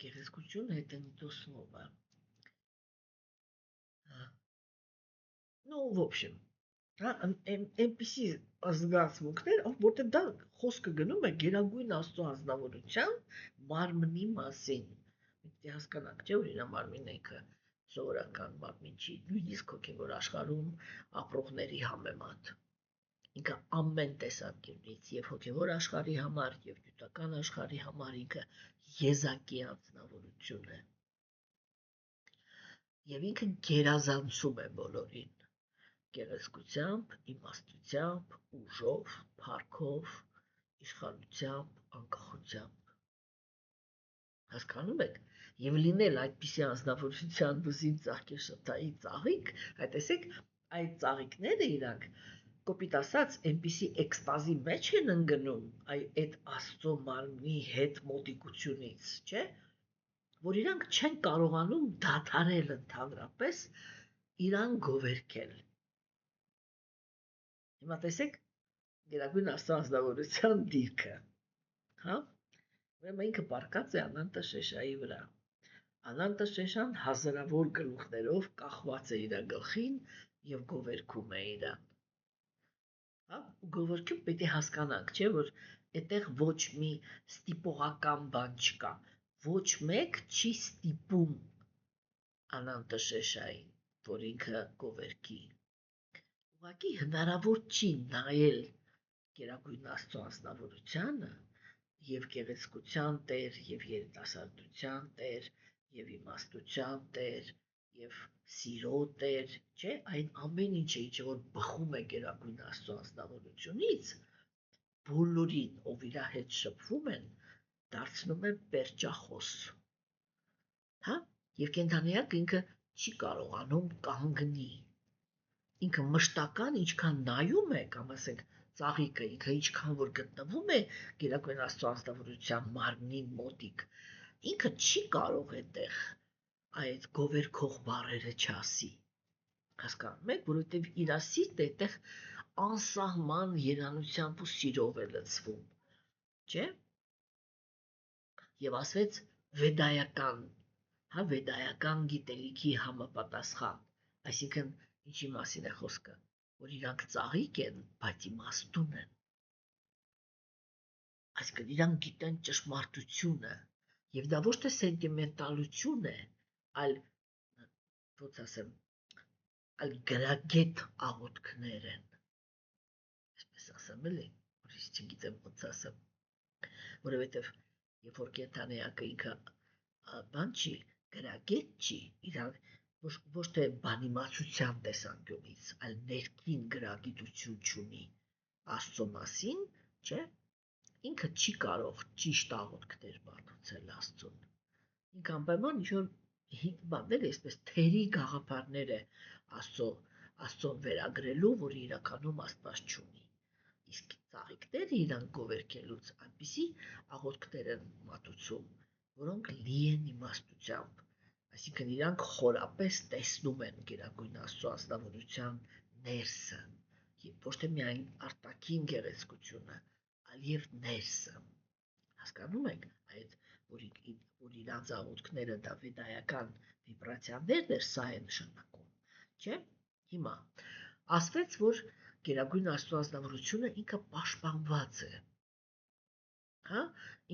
գեղեցկությունը հետընտոսնովը։ Ну, в общем, այնպիսի զգացմունքներ, որտեղ դա խոսքը գնում է գերագույն Աստծո անձնավորության մարմնի մասին։ Պետք է հասկանանք, չէ՞, որ իր մարմինը ինքը սովորական մարմին չի, նույնիսկ հոգևոր աշխարհում ապրողների համեմատ։ Ինքը ամեն տեսակետից եւ հոգևոր աշխարհի համար, եւ գիտական աշխարհի համար ինքը եզակի անձնավորություն է։ Եվ ինքը գերազանցում է բոլորին։ Գեղեցկությամբ, իմաստությամբ, ուժով, փառքով, իշխանությամբ, անկախությամբ։ Հասկանում եք, եւ լինել այդպիսի անձնավորության բզին ծաղկեշղթայի ծաղիկ, այտեսեք, այդ ծաղիկները իրանք կոպիտ ասած, այնպիսի էքստազի մեջ են ընկնում այդ Աստծո մարմնի հետ մոտիկությունից, չէ՞, որ իրանք չեն կարողանում դադարել ընդհանրապես իրան գովերքել։ Հիմա տեսեք գերագույն Աստծո անձնավորության դիրքը, հա։ Ուրեմն ինքը պարկած է Անանտա Շեշայի վրա։ Անանտա Շեշան հազարավոր գլուխներով կախված է իր գլխին եւ գովերքում է իրան։ Հա, գովերքում պետք է հասկանանք, չէ՞, որ այդտեղ ոչ մի ստիպողական բան չկա։ Ոչ մեկ չի ստիպում Անանտա Շեշային, որ ինքը գովերքի։ Ուղղակի հնարավոր չի նայել գերագույն Աստծո անձնավորությանը եւ գեղեցկության Տեր, եւ երիտասարդության Տեր, եւ իմաստության Տեր, եւ սիրո Տեր, չէ, այն ամեն ինչը, ինչ որ բխում է գերագույն Աստծո անձնավորությունից, բոլորին, ով իր հետ շփվում են, դարձնում են պերճախոս։ Հա, եւ կենդանիակ ինքը չի կարողանում կանգնի։ Ինքը մշտական ինչքան նայում է, կամ ասենք ծաղիկը ինքը ինչքան որ գտնվում է գերագույն Աստծո անձնավորության մարմնին մոտիկ, ինքը չի կարող այդտեղ այդ գովերքող բառերը չասի։ Հասկանում եք, որովհետև իր սիրտը այդտեղ անսահման երանությամբ ու սիրով է լցվում, չէ՞։ Եվ ասվեց վեդայական գիտելիքի համապատասխան, այսինքն ինչի մասին է խոսքը, որ իրանք ծաղիկ են, բայց իմաստուն են։ Այսինքն իրանք գիտեն ճշմարտությունը, եւ դա ոչ թե սենտիմենտալություն է, այլ ոնց ասեմ, այլ գրագետ աղոթքներ են։ եմ էլի, որ ես չգիտեմ ոնց ասեմ, որովհետև երբ որ կենթանեակը ինքը բան չի, գրագետ չի, իրան ոչ թե բանիմացության տեսանկյունից, այլ ներքին գրագիտություն չունի Աստծո մասին, չէ, ինքը չի կարող ճիշտ աղոթքներ մատուցել Աստծուն։ Ինքը անպայման ինչ-որ բաներ այսպես թերի գաղափարներ է Աստծուն վերագրելու, որ իրականում Աստված չունի։ Իսկ ծաղիկները իրան գովերքելուց այնպիսի աղոթքներ են մատուցում, որոնք լի են իմաստությամբ, այսինքն իրանք խորապես տեսնում են Գերագույն Աստծո ազնվորության ներսը, ոչ թե միայն արտաքին գեղեցկությունը, այլ եւ ներսը։ Հասկանում եք, այդ որ իրանց աղոթքները դա վեդայական վիբրացիաներն էր, սա է նշանակում, չէ՞։ Հիմա ասվեց, որ Գերագույն Աստծո ազնվորությունը ինքը պաշտպանված է։ Հա,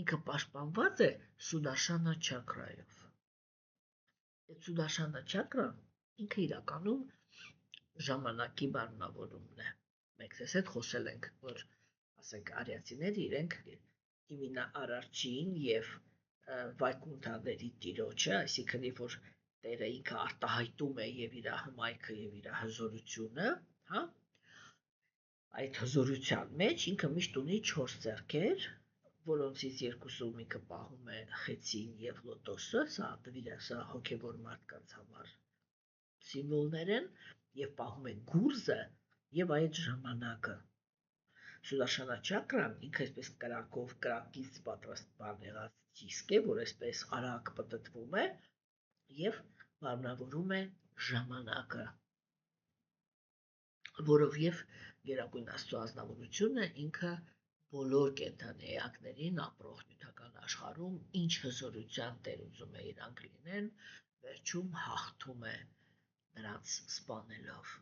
ինքը պաշտպանված է Սուդարշանա չակրայով։ Այդ Սուդարշանա չակրան ինքը իրականում ժամանակի բառնավորումն է։ Մենք ձեզ հետ խոսել ենք, որ ասենք արիացիները իրենք իմինա արարչին եւ վայկունթաների տիրոջը, այսինքն երբ որ Տերը ինքը արտահայտում է եւ իր հմայքը եւ իր հզորությունը, հա, այդ հզորության մեջ ինքը միշտ ունի 4 ձեռքեր, որոնցից երկուսում ինքը պահում է խեցին եւ լոտոսը, սա հոգեվոր մարդկանց համար սիմվոլներ են, եւ պահում է գուրզը եւ այդ ժամանակը։ Սուդարշանա չակրան ինքը այսպես կրակով, կրակից պատրաստված եղած դիսկ է, որ այսպես արագ պտտվում է եւ մարմնավորում է ժամանակը, որով եւ Գերագույն Աստծո ազնվորությունը ինքը բոլոր կենդանիակներին ապրող նյութական աշխարհում ինչ հզորության Տեր ուզում է իրանք լինեն, վերջում հաղթում է նրանց սպանելով։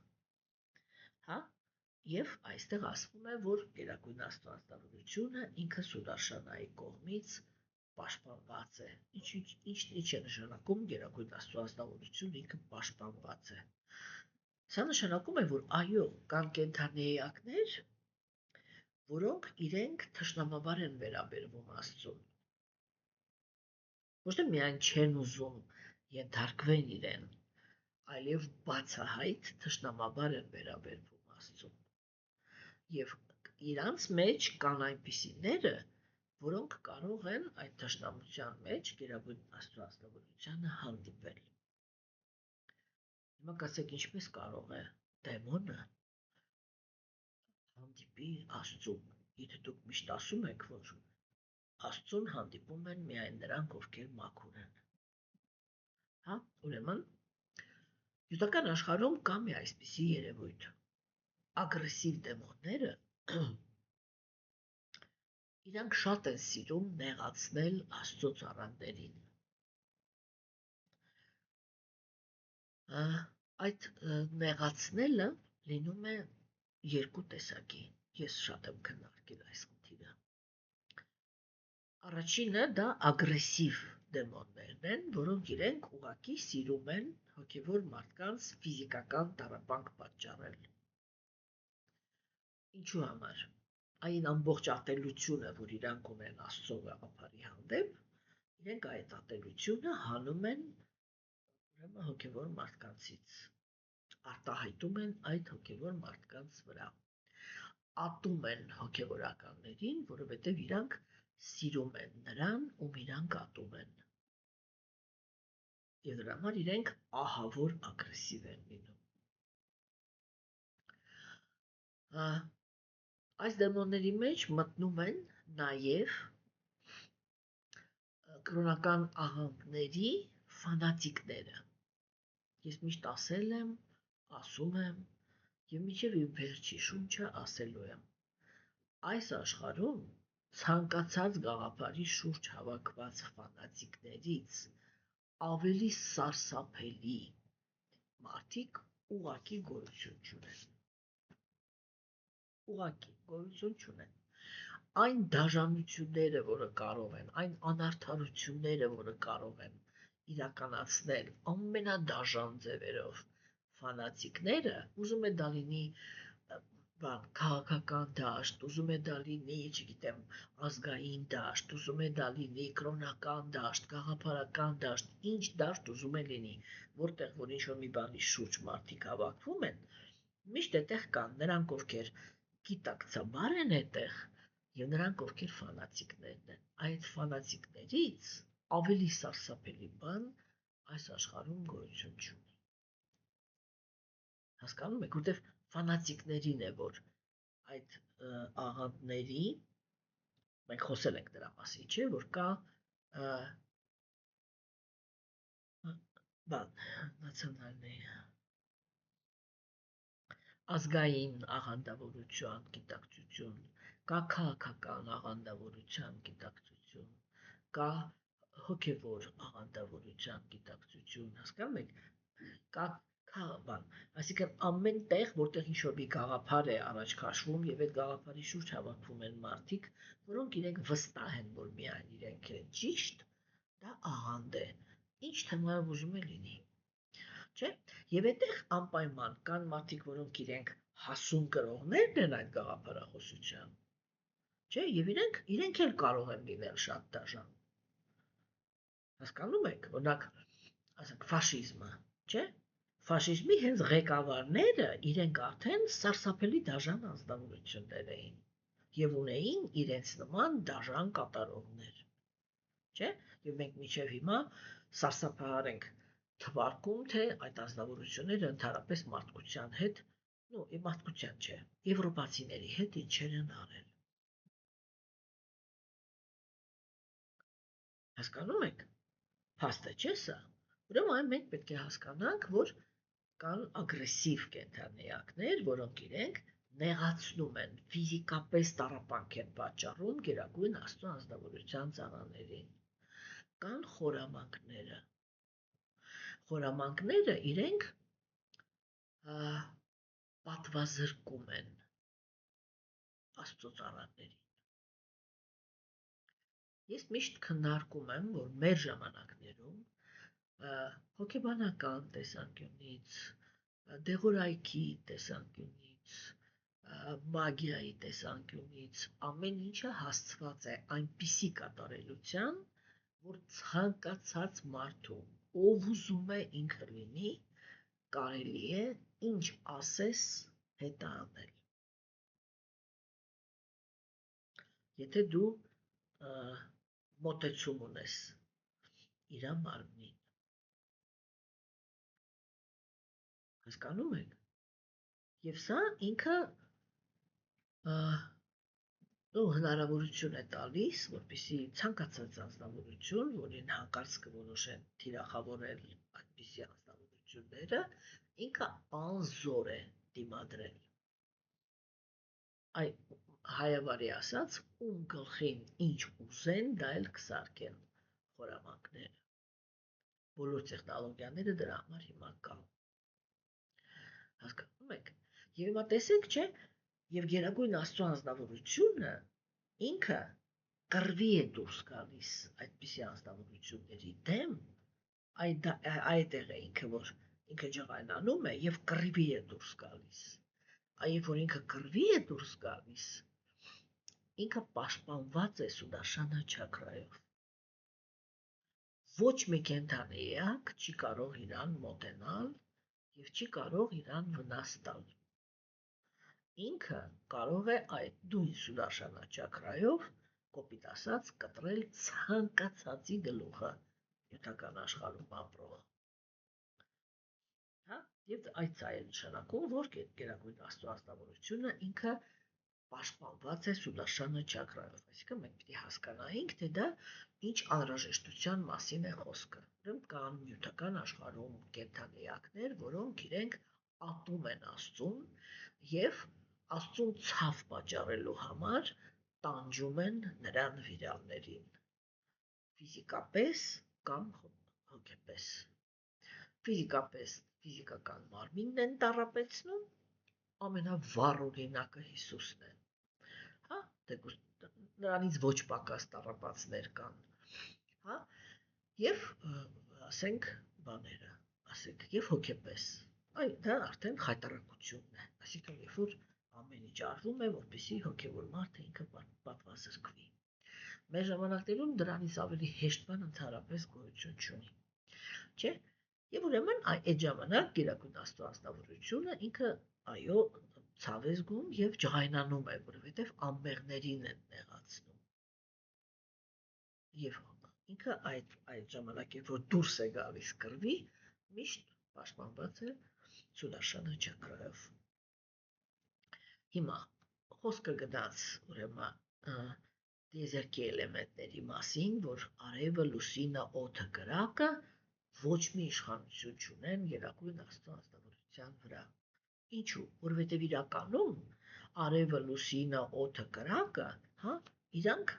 Հա, եւ այստեղ ասվում է, որ Գերագույն Աստծո ազնվորությունը ինքը Սուդարշանայի կողմից պաշտպանված է։ Ինչ է նշանակում Գերագույն Աստծո ազնվորությունը ինքը պաշտպանված է։ Սա նշանակում է, որ այո, կան կենդանիակներ, որոնք իրենք թշնամաբար են վերաբերվում Աստծուն։ Ոչ թե միայն չեն ուզում ենթարկվեն իրեն, այլև բացահայտ թշնամաբար են վերաբերվում Աստծուն։ Եվ իրանց մեջ կան այնպիսիները, որոնք կարող են այդ թշնամության մեջ Գերագույն Աստծո ազնվորությանը հանդիպել։ Հիմա կասեք, ինչպես կարող է դեմոնը հանդիպի Աստծուն, եթե դուք միշտ ասում եք, որ Աստծուն հանդիպում են միայն նրանք, ովքեր մաքուր են։ Հա, ուրեմն գիտական աշխարհում կա մի այսպիսի երևույթ։ Ագրեսիվ դեմոնները իրանք շատ են սիրում նեղացնել Աստծո ծառաներին։ Այդ նեղացնելը լինում է երկու տեսակի։ Ես շատ եմ քննարկել այս խնդիրը։ Առաջինը դա ագրեսիվ դեմոններն են, որոնք իրենք ուղղակի սիրում են հոգևոր մարդկանց ֆիզիկական տառապանք պատճառել։ Ինչու համար։ Այն ամբողջ ատելությունը, որ իրանք ունեն Աստծո գաղափարի հանդեպ, իրենք այդ ատելությունը հանում են ուրեմն հոգևոր մարդկանցից, արտահայտում են այդ հոգևոր մարդկանց վրա, ատում են հոգևորականներին, որովհետև իրանք սիրում են նրան, ում իրանք ատում են։ Եվ դրա համար իրենք ահավոր ագրեսիվ են լինում։ Այս դեմոնների մեջ մտնում են նաև կրոնական աղանդների ֆանատիկները։ Ես միշտ ասել եմ, ասում եմ եւ մինչեւ իմ վերջի շունչը ասելու եմ։ Այս աշխարհում ցանկացած գաղափարի շուրջ հավաքված ֆանատիկներից ավելի սարսափելի մարդիկ ուղղակի գոյություն չունեն։ Ուղղակի գոյություն չունեն։ Այն դաժանությունները, որը կարող են, այն անարդարությունները, որը կարող են իրականացնել ամենադաժան ձևերով ֆանատիկները, ուզում է դա լինի բան քաղաքական դաշտ, ուզում է դա լինի, չգիտեմ, ազգային դաշտ, ուզում է դա լինի կրոնական դաշտ, գաղափարական դաշտ, ինչ դաշտ ուզում է լինի, որտեղ որ ինչ-որ մի բանի շուրջ մարդիկ հավաքվում են, միշտ այդտեղ կան նրանք, ովքեր գիտակցաբար են այդտեղ, եւ նրանք, ովքեր ֆանատիկներն են։ Այդ ֆանատիկներից ավելի սարսափելի բան այս աշխարհում գոյություն չունի։ Հասկանում եք, որտեղ ֆանատիկներին է, որ այդ աղանդների, մենք խոսել ենք դրա մասին, չէ, որ կա բան, նացիոնալների ազգային աղանդավորության գիտակցություն, կա քաղաքական աղանդավորության գիտակցություն, կա հոգևոր աղանդավորության գիտակցություն, հասկանում եք, կա բան, այսինքն ամեն տեղ, որտեղ ինչ-որ մի գաղափար է առաջ քաշվում եւ այդ գաղափարի շուրջ հավաքվում են մարդիկ, որոնք իրենք վստահ են, որ միայն իրենք են ճիշտ, դա աղանդ է, ինչ թեմայով ուզում է լինի։ Չէ՞։ Եվ այդտեղ անպայման կան մարդիկ, որոնք իրենք հասուն կրողներն են այդ գաղափարախոսության։ Չէ՞, եւ իրենք էլ կարող են լինել շատ դաժան։ Հասկանում եք, օրինակ, ասենք ֆաշիզմը, չէ՞։ Ֆաշիզմի հենց ղեկավարները իրենք արդեն սարսափելի դաժան անձնավորություններ էին եւ ունեին իրենց նման դաժան կատարողներ, չէ՞։ Եվ մենք մինչեւ հիմա սարսափահար ենք թվարկում, թե այդ անձնավորությունները ընդհանրապես մարդկության հետ, մարդկության չէ, եվրոպացիների հետ ինչեր են արել։ Հասկանում եք։ Փաստ է, չէ՞ սա։ Ուրեմն մենք պետք է հասկանանք, որ կան ագրեսիվ կենդանիակներ, որոնք իրենք նեղացնում են, ֆիզիկապես տառապանք են պատճառում գերագույն Աստծո անձնավորության ծառաներին։ Կան խորամանկները։ Խորամանկները իրենք պատվազրկում են Աստծո ծառաներին։ Ես միշտ քննարկում եմ, որ մեր ժամանակներում հոգեբանական տեսանկյունից, դեղորայքի տեսանկյունից, մագիայի տեսանկյունից ամեն ինչը հասցված է այնպիսի կատարելության, որ ցանկացած մարդու, ով ուզում է ինքը լինի, կարելի է ինչ ասես հետը անել։ Եթե դու մոտեցում ունես իր մարմնին, հասկանում եք։ Եվ սա ինքը հնարավորություն է տալիս, որպեսզի ցանկացած անձնավորություն, որին հանկարծ կորոշեն թիրախավորել այդպիսի անձնավորությունները, ինքը անզոր է դիմադրել։ Հայավարի ասած, ում գլխին ինչ ուզեն, դա էլ կսարքեն խորամանկները։ Բոլոր տեխնոլոգիաները դրա համար հիմա կան։ Հասկանում եք։ Եվ հիմա տեսեք, չէ, եւ գերագույն Աստծո անձնավորությունը ինքը կռվի է դուրս գալիս այդպիսի անձնավորությունների դեմ, այդտեղ է ինքը, որ ինքը ջղայնանում է եւ կռվի է դուրս գալիս։ Այբ որ ինքը կռվի է դուրս գալիս, ինքը պաշտպանված է Սուդարշանա չակրայով։ Ոչ մի կենդանի էակ չի կարող իրան մոտենալ եւ չի կարող իրան վնաս տալ։ Ինքը կարող է այդ նույն Սուդարշանա չակրայով, կոպիտ ասած, կտրել ցանկացածի գլուխը նյութական աշխարհում ապրող։ Հա, եւ այդ սա է նշանակում, որ գերագույն Աստծո անձնավորությունը ինքը պաշտպանված է Սուդարշանա չակրայով, այսինքն մենք պիտի հասկանայինք, թե դա ինչ անհրաժեշտության մասին է խոսքը։ Ուրեմն կան նյութական աշխարհում կենդանիակներ, որոնք իրենք ատում են Աստծուն եւ Աստծուն ցավ պատճառելու համար տանջում են նրա նվիրալներին, ֆիզիկապես կամ հոգեպես։ Ֆիզիկապես ֆիզիկական մարմինն են տառապեցնում, ամենավառ օրինակը Հիսուսն է։ Հա, նրանից ոչ պակաս տառապածներ կան, հա, եւ ասենք բաները, ասենք եւ հոգեպես։ Դա արդեն խայտարակությունն է, այսինքն երբ որ ամեն ինչ արվում է, որպեսզի հոգևոր մարդը ինքը պատվազրկվի։ Մեր ժամանակներում դրանից ավելի հեշտ բան ընդհանրապես գոյություն չունի։ Չէ՞։ Եվ ուրեմն այդ ժամանակ Գերագույն Աստծո ազնվորությունը ինքը այո ցավ է զգում եւ ջղայնանում է, որովհետեւ անմեղներին են նեղացնում։ Եվ ինքը այդ ժամանակ երբ որ դուրս է գալիս կռվի, միշտ պաշտպանված է Սուդարշանա չակրայով։ Հիմա խոսքը գնաց ուրեմն դիեզերքի էլեմենտների մասին, որ արևը, լուսինը, օդը, կրակը ոչ մի իշխանություն չունեն Գերագույն Աստծո ազնվորության վրա։ Ինչու՞, որովհետև իրականում արևը, լուսինը, օդը, կրակը, իրանք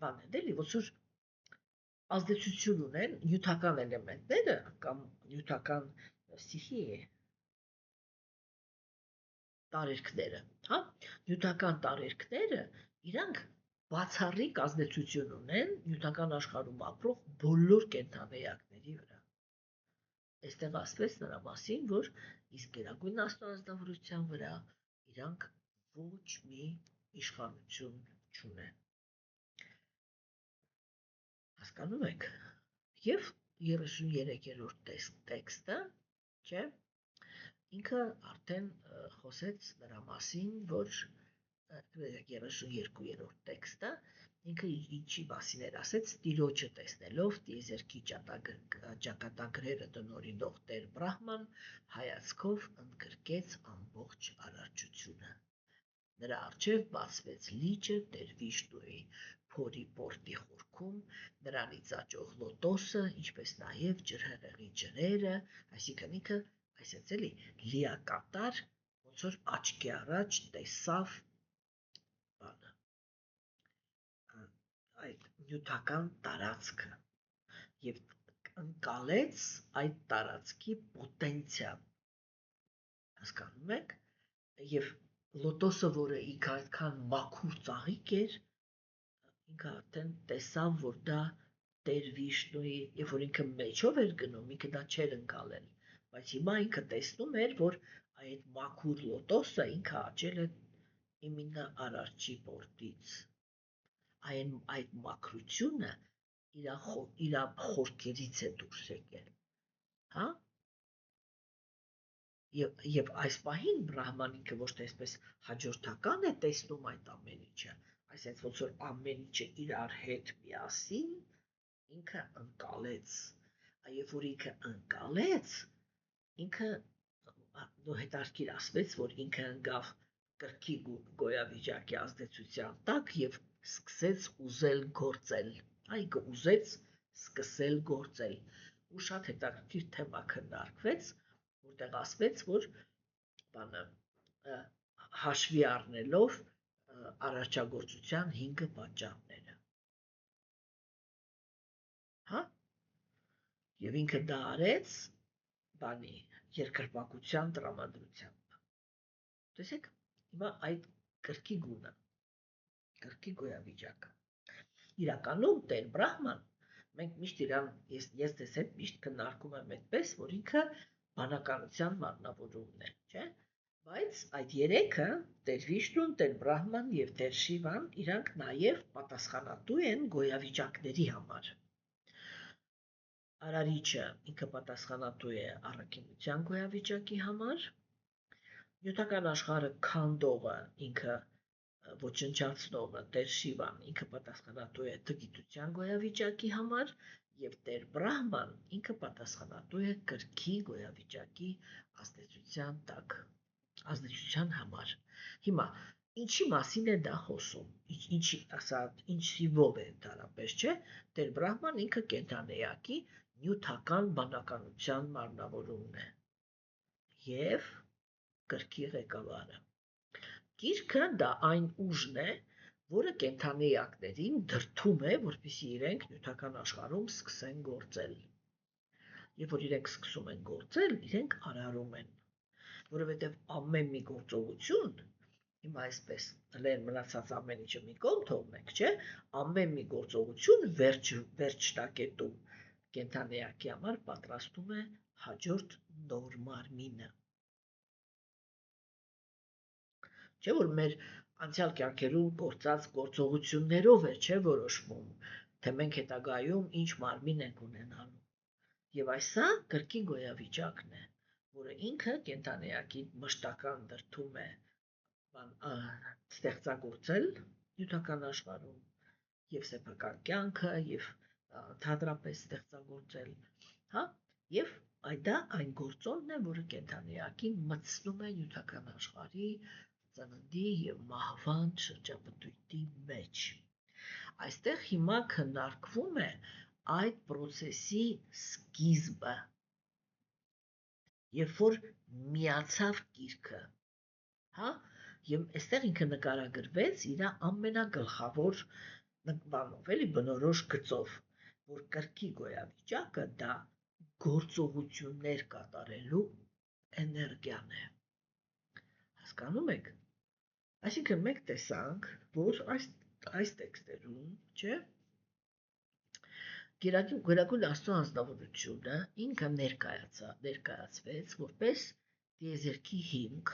բան են էլի, ոնց որ ազդեցություն ունեն նյութական էլեմենտները կամ նյութական ստիխի տարերքները, նյութական տարերքները իրանք բացառիկ ազդեցություն ունեն նյութական աշխարհում ապրող բոլոր կենդանեակների վրա։ Այստեղ ասվեց նրա մասին, որ իսկ Գերագույն Աստծո ազնվորության վրա իրանք ոչ մի իշխանություն չունեն։ Հասկանում եք։ Եվ 33-րդ տեքստը, չէ՞, ինքը արդեն խոսեց նրա մասին, որ 32-րդ տեքստը ինքը ինչի մասին էր ասեց, Տիրոջը տեսնելով տիեզերքի ճակատագրերը տնօրինող Տեր Բրահման հայացքով ընդգրկեց ամբողջ արարչությունը։ Նրա առջև բացվեց լիճը Տեր Վիշնուի փորի պորտի խորքում, նրանից աճող լոտոսը, ինչպես նաև ջրհեղեղի ջրերը, այսինքն ինքը այսպես էլի լիակատար ոնց որ աչքի առաջ տեսավ բանը այդ նյութական տարածքը եւ ընկալեց այդ տարածքի պոտենցիալ, հասկանում եք, եւ լոտոսը, որը ինքը այդքան մաքուր ծաղիկ էր, ինքը արդեն տեսավ, որ դա Տեր Վիշնուի, երբ որ ինքը մեջով էր գնում, ինքը դա չէր ընկալել, բայց հիմա ինքը տեսնում էր, որ այդ մաքուր լոտոսը ինքը աճել է իմինը արարչի պորտից, այդ մաքրությունը իր խորքերից է դուրս եկել, Եվ այս պահին Բրահման ինքը ոչ թե այսպես հաջորդական է տեսնում այդ ամեն ինչը, այսինքն ոնց որ ամեն ինչը իրար հետ միասին ինքը ընկալեց, երբ որ ինքը ընկալեց, ինքը հետարքիր ասվեց, որ ինքը ընկավ կրքի գոյավիճակի ազդեցության տակ եւ սկսեց ուզել գործել, այգը ուզեց սկսել գործել, ու շատ հետաքրքիր թեմա քննարկվեց, որտեղ ասվեց, որ բանը հաշվի առնելով արարչագործության 5 պատճառները։ Եվ ինքը դա արեց բանի երկրպագության տրամադրությամբ։ Տեսեք, հիմա այդ կրքի գունը, կրքի գոյավիճակը։ Իրականում Տեր Բրահման, մենք միշտ իրան, ես դες հետ միշտ քննարկում եմ այդպես, որ ինքը բանականության մարմնավորումն է, չէ՞։ Բայց այդ երեքը, Տեր Վիշնուն, Տեր Բրահման եւ Տեր Շիվան, իրանք նաեւ պատասխանատու են գոյավիճակների համար։ Արարիչը ինքը պատասխանատու է առաքինության գոյավիճակի համար, նյութական աշխարհը քանդողը ինքը ոչնչացնողը Տեր Շիվան ինքը պատասխանատու է տգիտության գոյավիճակի համար եւ Տեր Բրահման ինքը պատասխանատու է կրքի գոյավիճակի ազդեցության համար։ Հիմա ինչի մասին է դա խոսում, ինչի ով է ընդհանրապես, չէ՞, Տեր Բրահման ինքը կենդանեակի նյութական բանականության մարմնավորումն է եւ կրքի ղեկավարը։ Գիրքը դա այն ուժն է, որը կենդանեակներին դրդում է, որպեսզի իրենք նյութական աշխարհում սկսեն գործել։ Երբ որ իրենք սկսում են գործել, իրենք արարում են, որովհետև ամեն մի գործողություն, հիմա այսպես, լեն մնացած ամեն ինչը մի կողմ թողնենք, չէ, ամեն մի գործողություն վերջնակետում կենդանեակի համար պատրաստում է հաջորդ նոր մարմինը։ Չէ՞ որ մեր անցյալ կյանքերում գործած գործողություններով է, չէ՞ որոշվում, թե մենք հետագայում ինչ մարմին ենք ունենալու։ Եվ այսա կրկին գոյավիճակն է, որը ինքը կենթանիակի մշտական դրդում է ստեղծագործել նյութական աշխարհում եւ սեփական կյանքը եւ ընդհանրապես ստեղծագործել, հա, եւ դա այն գործոնն է, որը կենթանիակին մտցնում է նյութական աշխարհի ծննդի եւ մահվան շրջապտույտի մեջ։ Այստեղ հիմա քննարկվում է այդ process-ի սկիզբը, երբ որ միացավ գիրքը, հա, եւ այստեղ ինքը նկարագրվեց իր ամենագլխավոր բանով, էլի բնորոշ գծով, որ կրկի գոյավիճակը դա գործողություններ կատարելու էներգիան է։ Հասկանում եք։ Այսինքն մենք տեսանք, որ այս տեքստերում, չէ՞, Գերագույն Աստծո անձնավորությունը ինքը ներկայացվեց որպես տիեզերքի հիմք,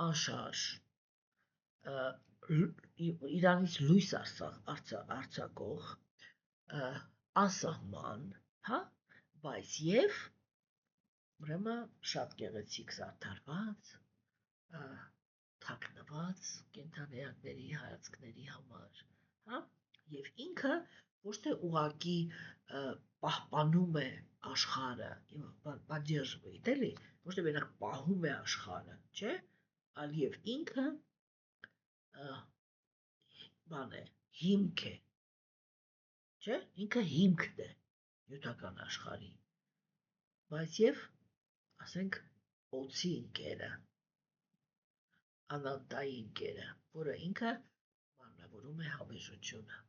անշարժ, իրանից լույս արձակող, անսահման, հա, բայց եւ ուրեմն շատ գեղեցիկ զարդարված, թաքնված կենթանիակների հայացքների համար, հա, եւ ինքը ոչ թե ուղակի պահպանում է աշխարհը, поддерживает, էլի, ոչ թե մենակ պահում է աշխարհը, չէ, այլ եւ ինքը բան է, հիմք է, չէ, ինքը հիմքն է նյութական աշխարհի, բայց եւ ասենք օծի ընկերը, անանտայի ընկերը, որը ինքը մարմնավորում է հավերժությունը։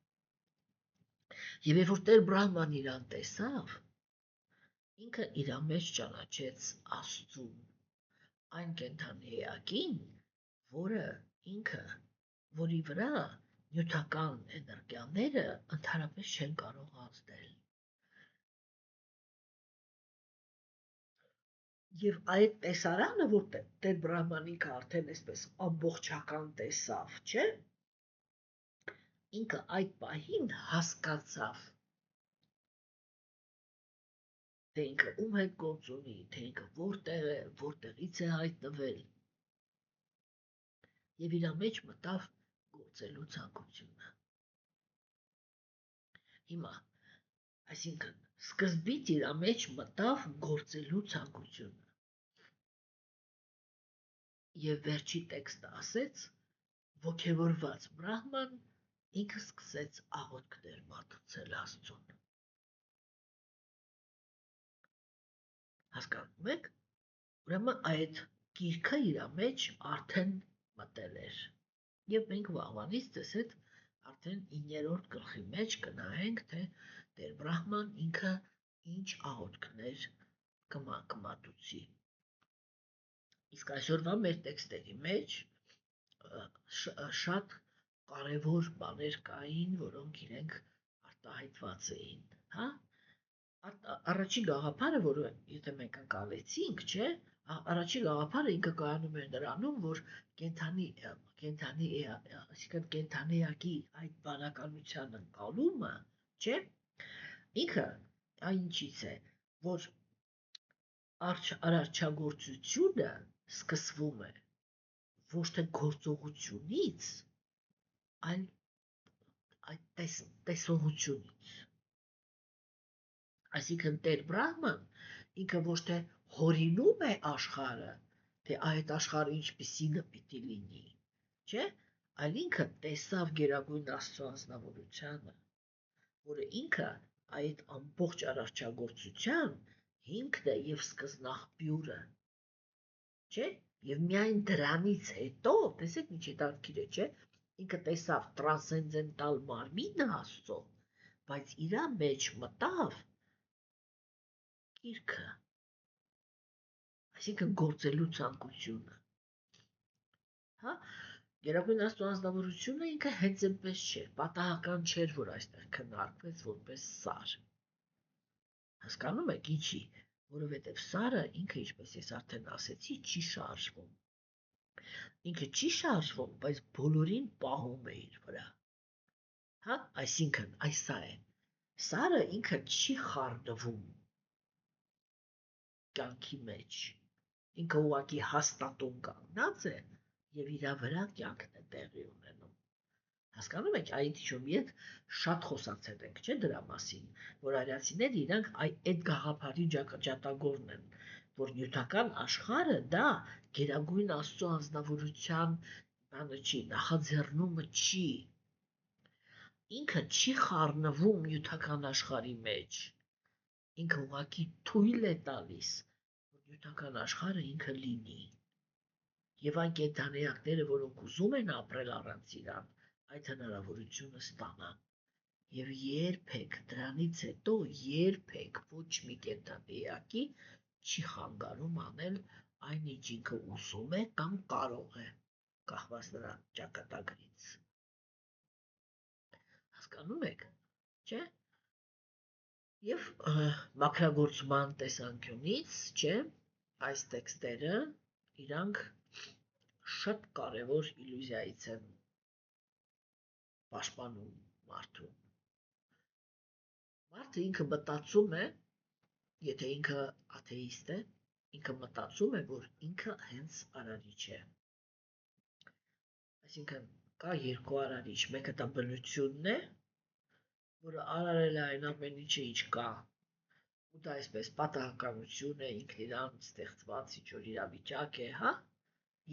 Եվ երբ որ Տեր Բրահման իրան տեսավ, ինքը իր մեջ ճանաչեց Աստծուն, այն կենդանի էակին, որի վրա նյութական էներգիաները ընդհանրապես չեն կարող ազդել։ Եվ այդ տեսարանը, որ Տեր Բրահման ինքը արդեն այսպես ամբողջական տեսավ, չէ՞, ինքը այդ պահին հասկացավ, թե ինքը ում հետ գործ ունի, թե ինքը որտեղ է, որտեղից է հայտնվել, եւ իր մեջ մտավ գործելու ցանկությունը։ Հիմա, այսինքն, սկզբից իր մեջ մտավ գործելու ցանկությունը։ Եվ վերջի տեքստը ասեց, ոգևորված Բրահման ինքը սկսեց աղոթքներ մատուցել Աստծուն։ Հասկանում եք, ուրեմն այդ գիրքը իր մեջ արդեն մտել էր։ Եվ մենք վաղվանից դες այդ արդեն 9-րդ գլխի մեջ կնայենք, թե Տեր Բրահման ինքը ինչ աղոթքներ կմատուցի։ Իսկ այսօրվա մեր տեքստերի մեջ շատ կարևոր բաներ կային, որոնք իրենք արտահայտված էին, հա? Առաջին գաղափարը, որը եթե մենք անցալեցինք, չէ, առաջին գաղափարը ինքը կայանում էր նրանում, որ այսինքն կենթանիակի այդ բանականության ընկալումը, չէ, ինքը այնինչից է, որ արարչագործությունը սկսվում է ոչ թե գործողությունից, այլ այդ տեսողությունից։ Այսինքն Տեր Բրահման ինքը ոչ թե հորինում է աշխարհը, թե այդ աշխարհը ինչպիսին պիտի լինի, չէ, այլ ինքը տեսավ Գերագույն Աստծո անձնավորությունը, որը ինքը այդ ամբողջ արարչագործության հիմքն է եւ սկզբնաղբյուրը, չէ, եւ միայն դրանից հետո, տեսեք ինչ հետաքրքիր է, չէ, ինքը տեսավ տրանսցենդենտալ մարմինը Աստծո, բայց իր մեջ մտավ գիրքը, այսինքն գործելու ցանկությունը, հա, Գերագույն Աստծո անձնավորությունը ինքը հենց այնպես չէր, պատահական չէր, որ այստեղ քննարկվեց որպես սար։ Հասկանում եք ինչի, որովհետև սարը ինքը, ինչպես ես արդեն ասեցի, չի շարժվում։ ինքը չի շարժվում, բայց բոլորին պահում է իր վրա։ Հա, այսինքն այս սա է։ Սարը ինքը չի խառնվում կյանքի մեջ։ Ինքը ուղղակի հաստատուն կանգնած է եւ իր վրա կյանքն է տեղի ունենում։ Հասկանում եք, այդ շոյետ շատ խոսացել ենք, չէ՞ դրա մասին, որ արիացիները իրանք այդ գաղափարի ջատագովն են, որ նյութական աշխարհը դա գերագույն Աստծո անձնավորության բանը չի, նախաձեռնումը չի։ Ինքը չի խառնվում նյութական աշխարհի մեջ։ Ինքը ուղղակի թույլ է տալիս, որ նյութական աշխարհը ինքը լինի։ Եվ այն կենդանիակները, որոնք ուզում են ապրել առանց իրան, այդ հնարավորությունը ստանան։ Եվ երբեք դրանից հետո երբեք ոչ մի կենդանիակի չի խանգարում անել այն, ինչ ինքը ուզում է կամ կարող է, կախված նրա ճակատագրից։ Հասկանում եք, չէ՞։ Եվ մաքրագործման տեսանկյունից, չէ, այս տեքստերը իրանք շատ կարևոր իլյուզիայից են պաշտպանում մարդուն։ Մարդը ինքը մտածում է, եթե ինքը աթեիստ է, ինքը մտածում է, որ ինքը հենց արարիչ է։ Այսինքն կա երկու արարիչ, մեկը դա բնությունն է, որը արարել է այն ամեն ինչը, ինչ կա, ու դա այսպես պատահականություն է, ինքն իրան ստեղծված ինչ-որ իրավիճակ է, հա,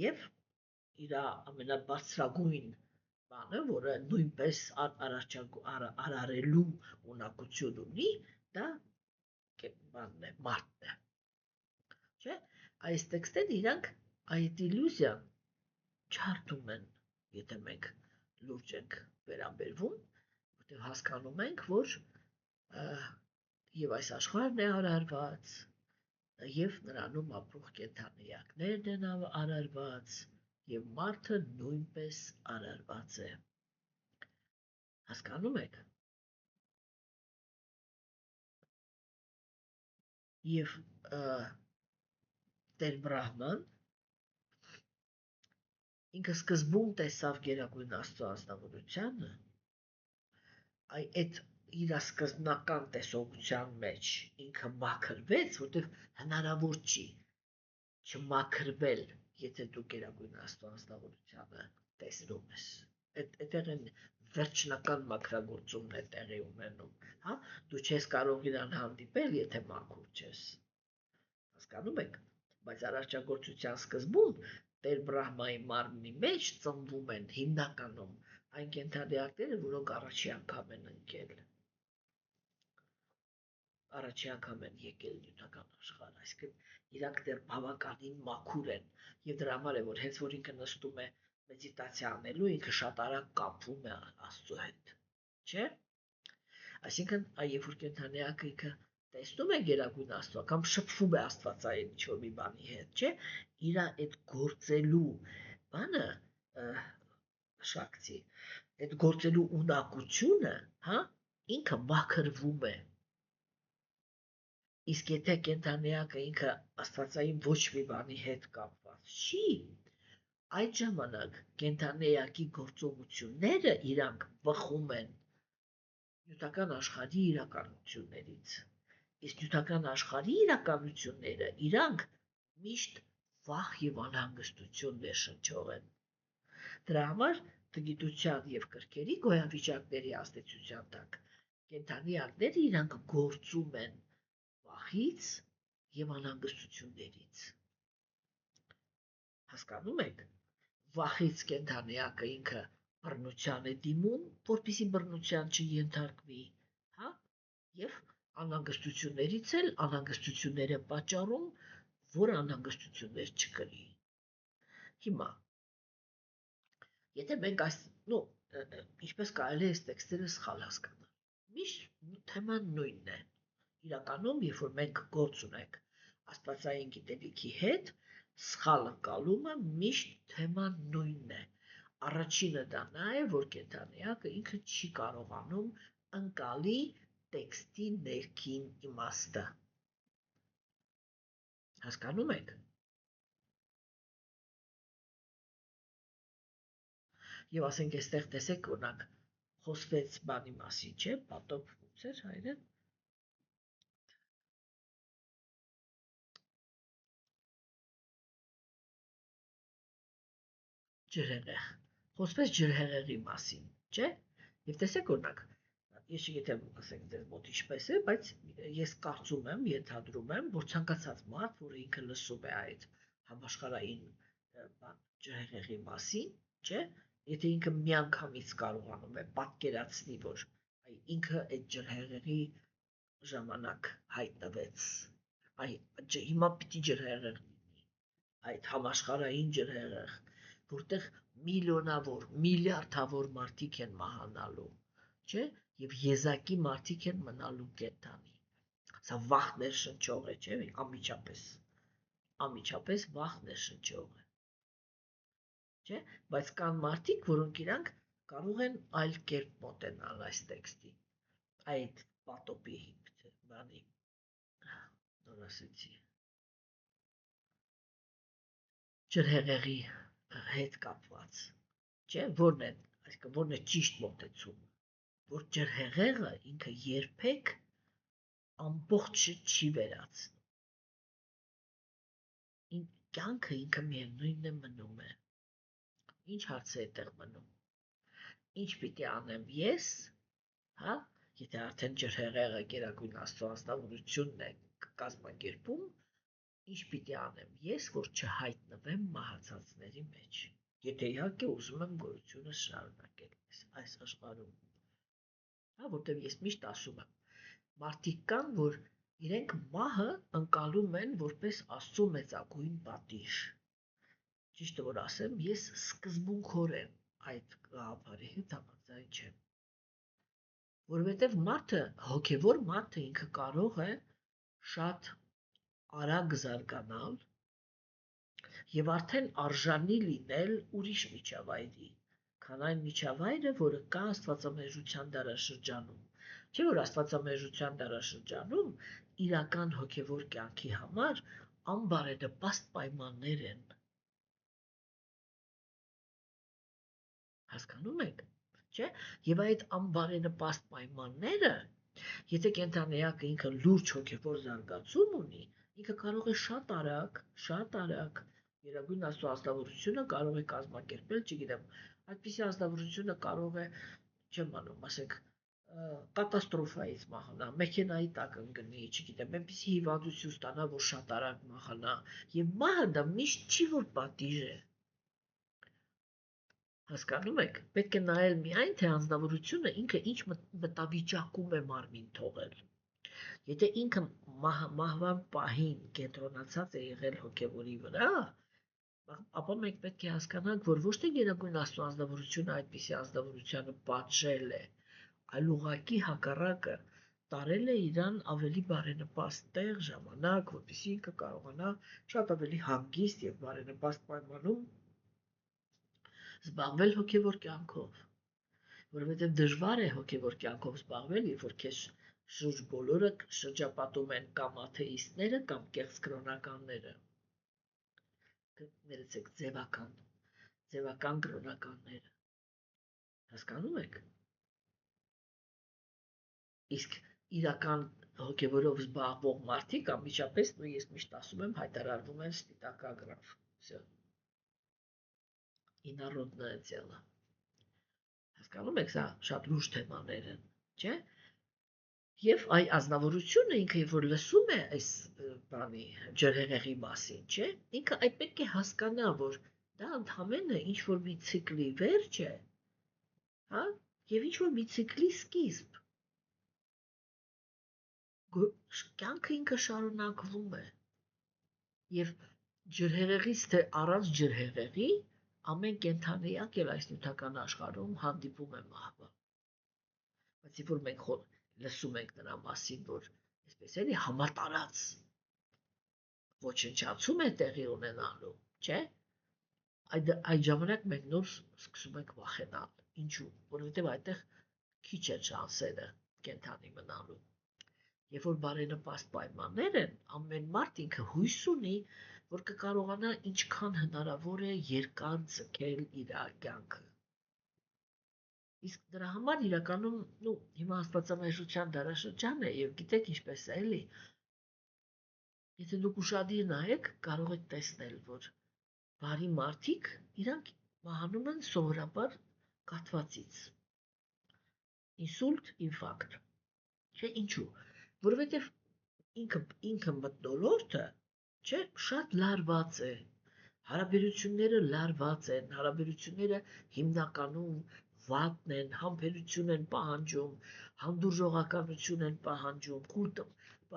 եւ իր ամենաբարձրագույն բանը, որը նույնպես արարելու ունակություն ունի, դա բանն է, մարդն է։ Չէ՞, այս տեքստերը իրանք այդ իլյուզիան չարդում են, եթե մենք լուրջ ենք վերաբերվում, որտեղ հասկանում ենք, որ եւ այս աշխարհն է արարված, եւ նրանում ապրող կենդանիակներն են արարված, եւ մարդը նույնպես արարված է։ Հասկանում եք։ Եվ Տեր Բրահման ինքը սկզբում տեսավ գերագույն Աստծո ազնվորությանը, այդ իր սկզբնական տեսողության մեջ ինքը մաքրվեց, որտեղ հնարավոր չի չմաքրվել, եթե դու գերագույն Աստծո ազնվորությանը տեսնում ես։ Այդտեղ են վերջնական մաքրագործումն է տեղի ունենում, հա, դու չես կարող իրան հանդիպել, եթե մաքուր չես։ Հասկանում եք, բայց արարչագործության սկզբում Տեր Բրահմայի մարմնի մեջ ծնվում են հիմնականում այն կենդանիակները, որոնք առաջի անգամ են ընկել։ Առաջի անգամ են եկել նյութական աշխարհ, այսինքն իրանք դեռ բավականին մաքուր են, եւ դրա համար է, որ հենց որ ինքը նստում է մեդիտացիա անելու, ինքը շատ արագ կապվում է Աստծո հետ, չէ՞։ Այսինքն, երբ որ կենդանիակը ինքը տեսնում է գերագույն Աստծո, կամ շփվում է աստվածային ինչ-որ մի բանի հետ, չէ՞, իր այդ գործելու բանը շակցի, այդ գործելու ունակությունը, հա, ինքը մաքրվում է։ Իսկ եթե կենդանիակը ինքը աստվածային ոչ մի բանի հետ կապված չի, այդ ժամանակ կենդանիակի գործողությունները իրանք բխում են նյութական աշխարհի իրականություններից։ Իսկ նյութական աշխարհի իրականությունները իրանք միշտ վախ եւ անհանգստություն ներշնչող են։ Դրա համար տգիտության եւ կրքերի գոյավիճակների ազդեցության տակ կենդանիակները իրանք գործում են վախից եւ անհանգստություններից։ Հասկանում եք, վախից կենդանիակը ինքը բռնության է դիմում, որպեսզի բռնության չենթարկվի, հա, եւ անհանգստություններից էլ անհանգստությունները պատճառում, որ անհանգստություններ չկրի։ Հիմա եթե մենք ինչպես կարելի է այս տեքստերը սխալ հասկանալ։ Միշտ թեման նույնն է։ Իրականում, երբ որ մենք գործ ունենք աստվածային գիտելիքի հետ, սխալ ընկալումը միշտ թեման նույնն է։ Առաջինը դա նա է, որ կենդանիակը ինքը չի կարողանում ընկալի տեքստի ներքին իմաստը։ Հասկանում եք։ Եվ ասենք այստեղ տեսեք օրինակ խոսվեց բանի մասին, չէ՞, պատոп ոնց էր հայերեն։ Ջրհեղեղ։ Խոսվեց ջրհեղեղի մասին, չէ՞։ Եվ տեսեք օրինակ, ես չգիտեմ, ասենք ձեզ մոտ ինչպես է, բայց ես կարծում եմ, ենթադրում եմ, որ ցանկացած մարդ, որը ինքը լսում է այդ համաշխարհային ջրհեղեղի մասին, չէ՞, եթե ինքը միանգամից կարողանում է պատկերացնի, որ ինքը այդ ջրհեղեղի ժամանակ հայտնվեց, հիմա պիտի ջրհեղեղ լինի, այդ համաշխարհային ջրհեղեղ, որտեղ միլիոնավոր, միլիարդավոր մարդիկ են մահանալու, չէ՞, եւ եզակի մարդիկ են մնալու կենդանի։ Սա վախ ներշնչող է, չէ՞, անմիջապես վախ ներշնչող է։ Չէ, բայց կան մարդիկ, որոնք իրանք կարող են այլ կերպ մոտենալ այս տեքստի, այդ պատոպի բանի, նոր ասեցի, ջրհեղեղի հետ կապված, չէ, որն է, այսինքն որն է ճիշտ մոտեցումը, որ ջրհեղեղը ինքը երբեք ամբողջը չի վերացնում, կյանքը ինքը միևնույնն է մնում է, ինչ հարց է այդտեղ մնում, ինչ պիտի անեմ ես, հա, եթե արդեն ջրհեղեղը Գերագույն Աստծո անձնավորությունն է կազմակերպում, ինչ պիտի անեմ ես, որ չհայտնվեմ մահացածների մեջ, եթե իհարկե ուզում եմ գոյությունը շարունակել այս աշխարհում, հա, որտեղ ես միշտ ասում եմ, մարդիկ կան, որ իրենք մահը ընկալում են որպես Աստծո մեծագույն պատիժ, ճիշտը որ ասեմ, ես սկզբունքորեն այդ գաղափարի հետ համաձայն չեմ, որովհետև մարդը, հոգևոր մարդը ինքը կարող է շատ արագ զարգանալ եւ արդեն արժանի լինել ուրիշ միջավայրի, քան այն միջավայրը, որը կա Աստվածամեժության դարաշրջանում։ Չէ՞ որ Աստվածամեժության դարաշրջանում իրական հոգևոր կյանքի համար անբարենպաստ պայմաններ են։ Հասկանում եք, չէ՞։ Եվ այդ անբարենպաստ պայմանները, եթե կենդանիակը ինքը լուրջ հոգևոր զարգացում ունի, ինքը կարող է շատ արագ Գերագույն Աստծո ազնվորությունը կարող է կազմակերպել, չգիտեմ, այդպիսի ազնվորությունը կարող է, չեմ անում, ասենք, կատաստրոֆայից մահանա, մեքենայի տակ ընկնի, չգիտեմ, այնպիսի հիվանդություն ստանա, որ շատ արագ մահանա, եւ մահը դա միշտ չի որ պատիժ է։ Հասկանում եք, պետք է նայել միայն, թե անձնավորությունը ինքը ինչ մտավիճակում է մարմին թողել։ Եթե ինքը մահվան պահին կենտրոնացած է եղել հոգևորի վրա, ապա մենք պետք է հասկանանք, որ ոչ թե Գերագույն Աստծո անձնավորությունը այդպիսի անձնավորությանը պատժել է, այլ ուղղակի հակառակը տարել է իրան ավելի բարենպաստ տեղ, ժամանակ, որպեսզի ինքը կարողանա շատ ավելի հանգիստ եւ բարենպաստ պայմանում զբաղվել հոգևոր կյանքով, որովհետև դժվար է հոգևոր կյանքով զբաղվել, երբ որ քեզ շուրջ բոլորը շրջապատում են կամ աթեիստները, կամ կեղծ կրոնականները, ներեցեք ձևական կրոնականները, հասկանում եք, իսկ իրական հոգևորով զբաղվող մարդիկ անմիջապես, ես միշտ ասում եմ, հայտարարվում են սպիտակագրավ, ինառոդное дело, հասկանում եք, սա շատ լուրջ թեմաներ են, չէ՞, եւ այ ազնվորությունը ինքը երբ որ լսում է այս բանի ջրհեղեղի մասին, չէ՞, ինքը այդ պետք է հասկանա, որ դա ընդհանրապես ինչ որ մի ցիկլի վերջ է, հա, եւ ինչ որ մի ցիկլի սկիզբ, կյանքը ինքը շարունակվում է, եւ ջրհեղեղից թե առանց ջրհեղեղի ամեն կենդանիակ էլ այս նյութական աշխարհում հանդիպում է մահվան։ Բայց երբ որ մենք լսում ենք նրա մասին, որ այսպես էլի համատարած ոչնչացում է տեղի ունենալու, չէ՞։ Այդ ժամանակ մենք նոր սկսում ենք վախենալ։ Ինչու՞։ Որովհետև այդտեղ քիչ են շանսերը կենդանի մնալու։ Երբ որ բարենպաստ պայմաններ են, ամեն մարդ ինքը հույս ունի, որ կկարողանա ինչքան հնարավոր է երկար ձգել իր կյանքը։ Իսկ դրա համար իրականում, հիմա աստվածամեժության դարաշրջան է եւ գիտեք ինչպես է էլի, եթե դուք ուշադիր նայեք, կարող եք տեսնել, որ բարի մարդիկ իրանք մահանում են սովորաբար կաթվածից։ Ինսուլտ, ինֆարկտ։ Չէ, ինչու՞։ Որովհետեւ ինքը մթնոլորտը, չէ, շատ լարված է։ Հարաբերությունները լարված են, հարաբերությունները հիմնականում վատն են, համբերություն են պահանջում, հանդուրժողականություն են պահանջում,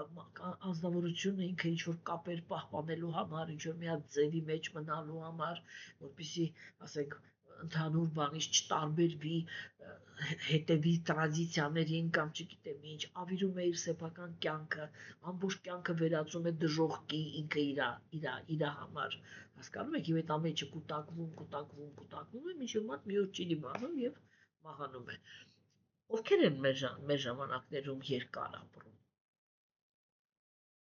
անձնավորությունը ինքը ինչ-որ կապեր պահպանելու համար, ինչ-որ մի հատ ձևի մեջ մնալու համար, որպեսզի, ասենք, ընդհանուր բանից չտարբերվի, հետևի տրադիցիաներին կամ չգիտեմ ինչ, ավիրում է իր սեփական կյանքը, ամբողջ կյանքը վերածում է դժոխքի ինքը իր համար, հասկանում եք, եւ այդ ամենը կուտակվում է, մինչև մատ մի օր չի դիմանում եւ մահանում է։ Ովքեր են մեր ժամանակներում երկար ապրում։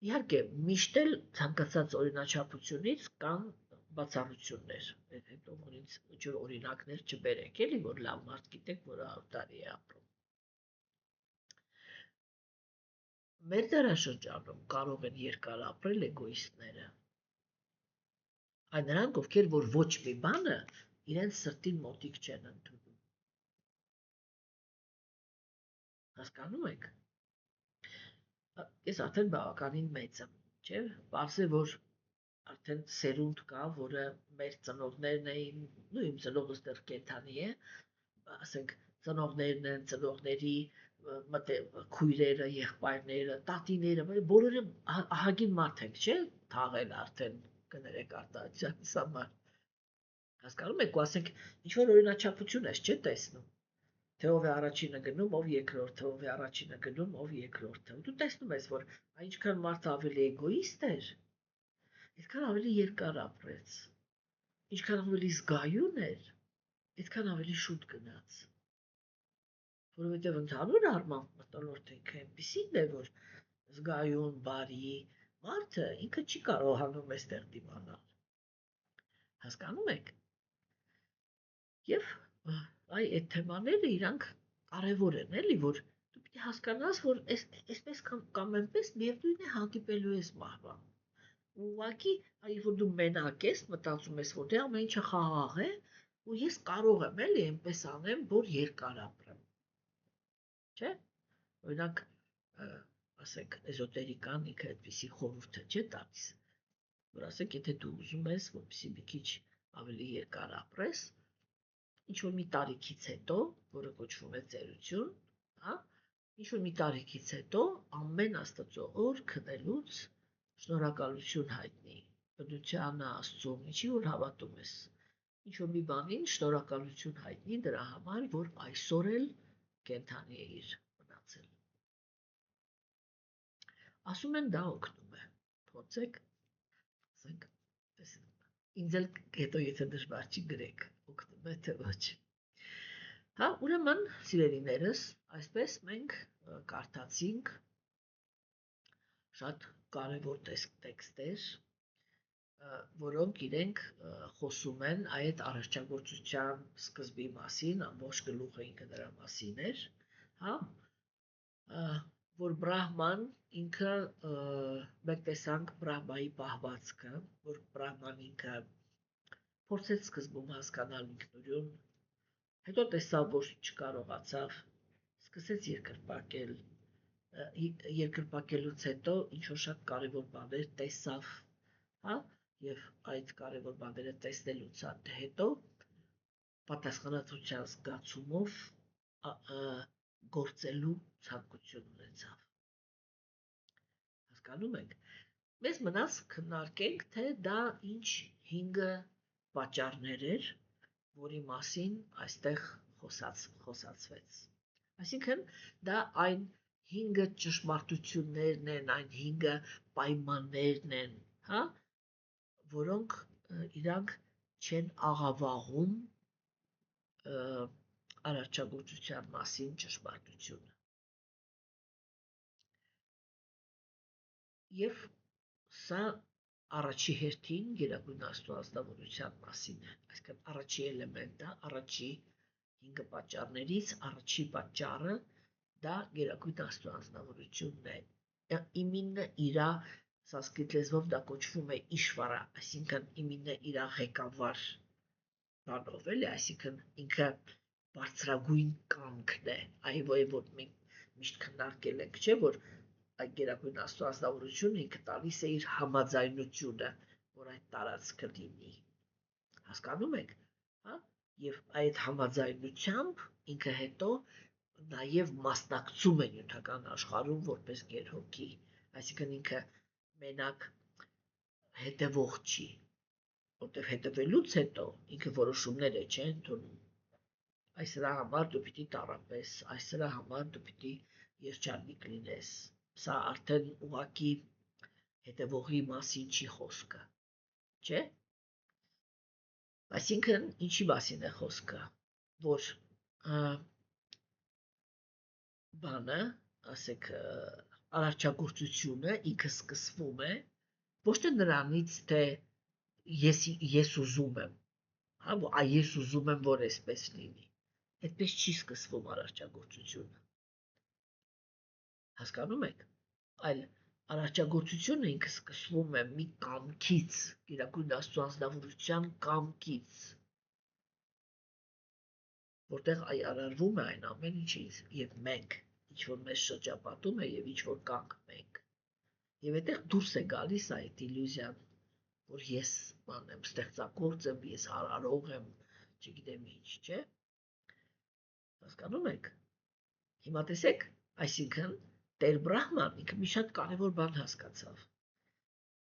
Իհարկե, միշտ էլ ցանկացած օրինաչափությունից կան բացառություններ, հետո ինձ ինչ-որ օրինակներ չբերեք, էլի, որ լավ մարդ գիտեք, որ 100 տարի է ապրում։ Մեր դարաշրջանում կարող են երկար ապրել էգոիստները։ Այն նրանք, ովքեր որ ոչ մի բանը իրենց սրտին մոտիկ չեն ընդունում։ Հասկանում եք։ Ես արդեն բավականին մեծ եմ, չէ՞, բարձր է, որ արդեն սերունդ կա, որը մեր ծնողներն էին, իմ ծնողս դեռ կենդանի է, ասենք ծնողներն են, ծնողների քույրերը, եղբայրները, տատիները, բոլորը ահագին մարդ ենք, չէ՞, թաղել արդեն կներեք արտահայտությունից համար։ Հասկանում եք, ու ասենք ինչ որ օրինաչափություն ես, չէ՞ տեսնում։ Թե ով է առաջինը գնում, ով երկրորդը, ով է առաջինը գնում, ով երկրորդը։ Դու տեսնում ես, որ ինչքան մարդը ավելի էգոիստ էր, այդքան ավելի երկար ապրեց։ Ինչքան ավելի զգայուն էր, այդքան ավելի շուտ գնաց։ Որովհետև ընդհանուր առմամբ մթնոլորտը ինքը այնպիսին է, որ զգայուն, բարի մարդը ինքը չի կարողանում այստեղ դիմանալ։ Հասկանում եք։ Եվ այդ թեմաները իրանք կարևոր են, էլի, որ դու պիտի հասկանաս, որ այսպես կամ այնպես միևնույն է հանդիպելու ես մահվան։ Ուղղակի, այ որ դու մենակ ես, մտածում ես, որ դե ամեն ինչը խաղաղ է, ու ես կարող եմ էլի այնպես անեմ, որ երկար ապրեմ։ Չէ՞։ Օրինակ, ասենք, էզոտերիկան ինքը այդպիսի խորհուրդ չէ տալիս, որ ասենք, եթե դու ուզում ես, որպեսզի մի քիչ ավելի երկար ապրես, ինչ որ մի տարիքից հետո, որը կոչվում է ծերություն, հա, ինչ որ մի տարիքից հետո ամեն Աստծո օր քնելուց շնորհակալություն հայտնի բնությանը, Աստծուն, ինչի որ հավատում ես։ Ինչ որ մի բանին շնորհակալություն հայտնի դրա համար, որ այսօր էլ կենդանի էիր մնացել։ Ասում են դա օգնում է։ Փորձեք, ասենք, ինձ էլ հետո եթե դժվար չի գրեք, օգնում է թե ոչ։ Հա, ուրեմն, սիրելիներս, այսպես մենք կարդացինք շատ կարևոր տեքստեր, որոնք իրենք խոսում են այդ առողջագործության սկզբի մասին, ամբողջ գլուխը ինքը դրա մասին էր, հա, որ Բրահման ինքը մենք տեսանք Բրահմայի պահվածքը, որ Բրահման ինքը փորձեց սկզբում հասկանալ ինքնուրույն, հետո տեսավ, որ չկարողացավ, սկսեց երկրպագել, երկրպագելուց հետո ինչ-որ շատ կարևոր բաներ տեսավ, հա, եւ այդ կարևոր բաները տեսնելուց հետո պատասխանատվության զգացումով գործելու ցանկություն ունեցավ։ Հասկանում եք։ Մեզ մնաց քննարկենք, թե դա ինչ 5 պատճառներ էր, որի մասին այստեղ խոսացվեց։ Այսինքն դա այն 5 ճշմարտություններն են, այն 5 պայմաններն են, հա, որոնք իրանք չեն աղավաղում արարչագործության մասին ճշմարտությունը։ Եվ սա առաջի հերթին Գերագույն Աստծո ազնվորության մասին է, այսինքն առաջի էլեմենտը, առաջի 5 պատճառներից առաջի պատճառը դա Գերագույն Աստծո անձնավորությունն է։ Իմինը իրա սանսկրիտ լեզվով դա կոչվում է իշվարա, այսինքն իմինը իրա ղեկավար բանով էլի, այսինքն ինքը բարձրագույն կամքն է, այ որ մենք միշտ քննարկել ենք, չէ՞ որ այդ Գերագույն Աստծո անձնավորությունը ինքը տալիս է իր համաձայնությունը, որ այդ տարածքը լինի։ Հասկանում եք, հա? Եվ այդ համաձայնությամբ ինքը հետո նաև մասնակցում է նյութական աշխարհում որպես գերհոգի, այսինքն ինքը մենակ հետևող չի, որտեղ հետևելուց հետո ինքը որոշումներ է չէ ընդունում։ Այս սրա համար դու պիտի տառապես, այս սրա համար դու պիտի երջանիկ լինես։ Սա արդեն ուղղակի հետևողի մասին չի խոսքը, չէ՞։ Այսինքն ինչի մասին է խոսքը, որ բանը, ասեք, արարչագործությունը ինքը սկսվում է ոչ թե նրանից, թե ես ուզում եմ, հա, ես ուզում եմ, որ այսպես լինի։ Այդպես չի սկսվում արարչագործությունը։ Հասկանում եք, այլ արարչագործությունը ինքը սկսվում է մի կամքից, Գերագույն Աստծո անձնավորության կամքից, որտեղ արարվում է այն ամեն ինչը եւ մենք, ինչ որ մեզ շրջապատում է եւ ինչ որ կանք մենք։ Եվ այդտեղ դուրս է գալիս այդ իլյուզիան, որ ես բան եմ, ստեղծագործ եմ, ես արարող եմ, չգիտեմ ինչ, չէ՞։ Հասկանում եք։ Հիմա տեսեք, այսինքն Տեր Բրահման ինքը մի շատ կարևոր բան հասկացավ։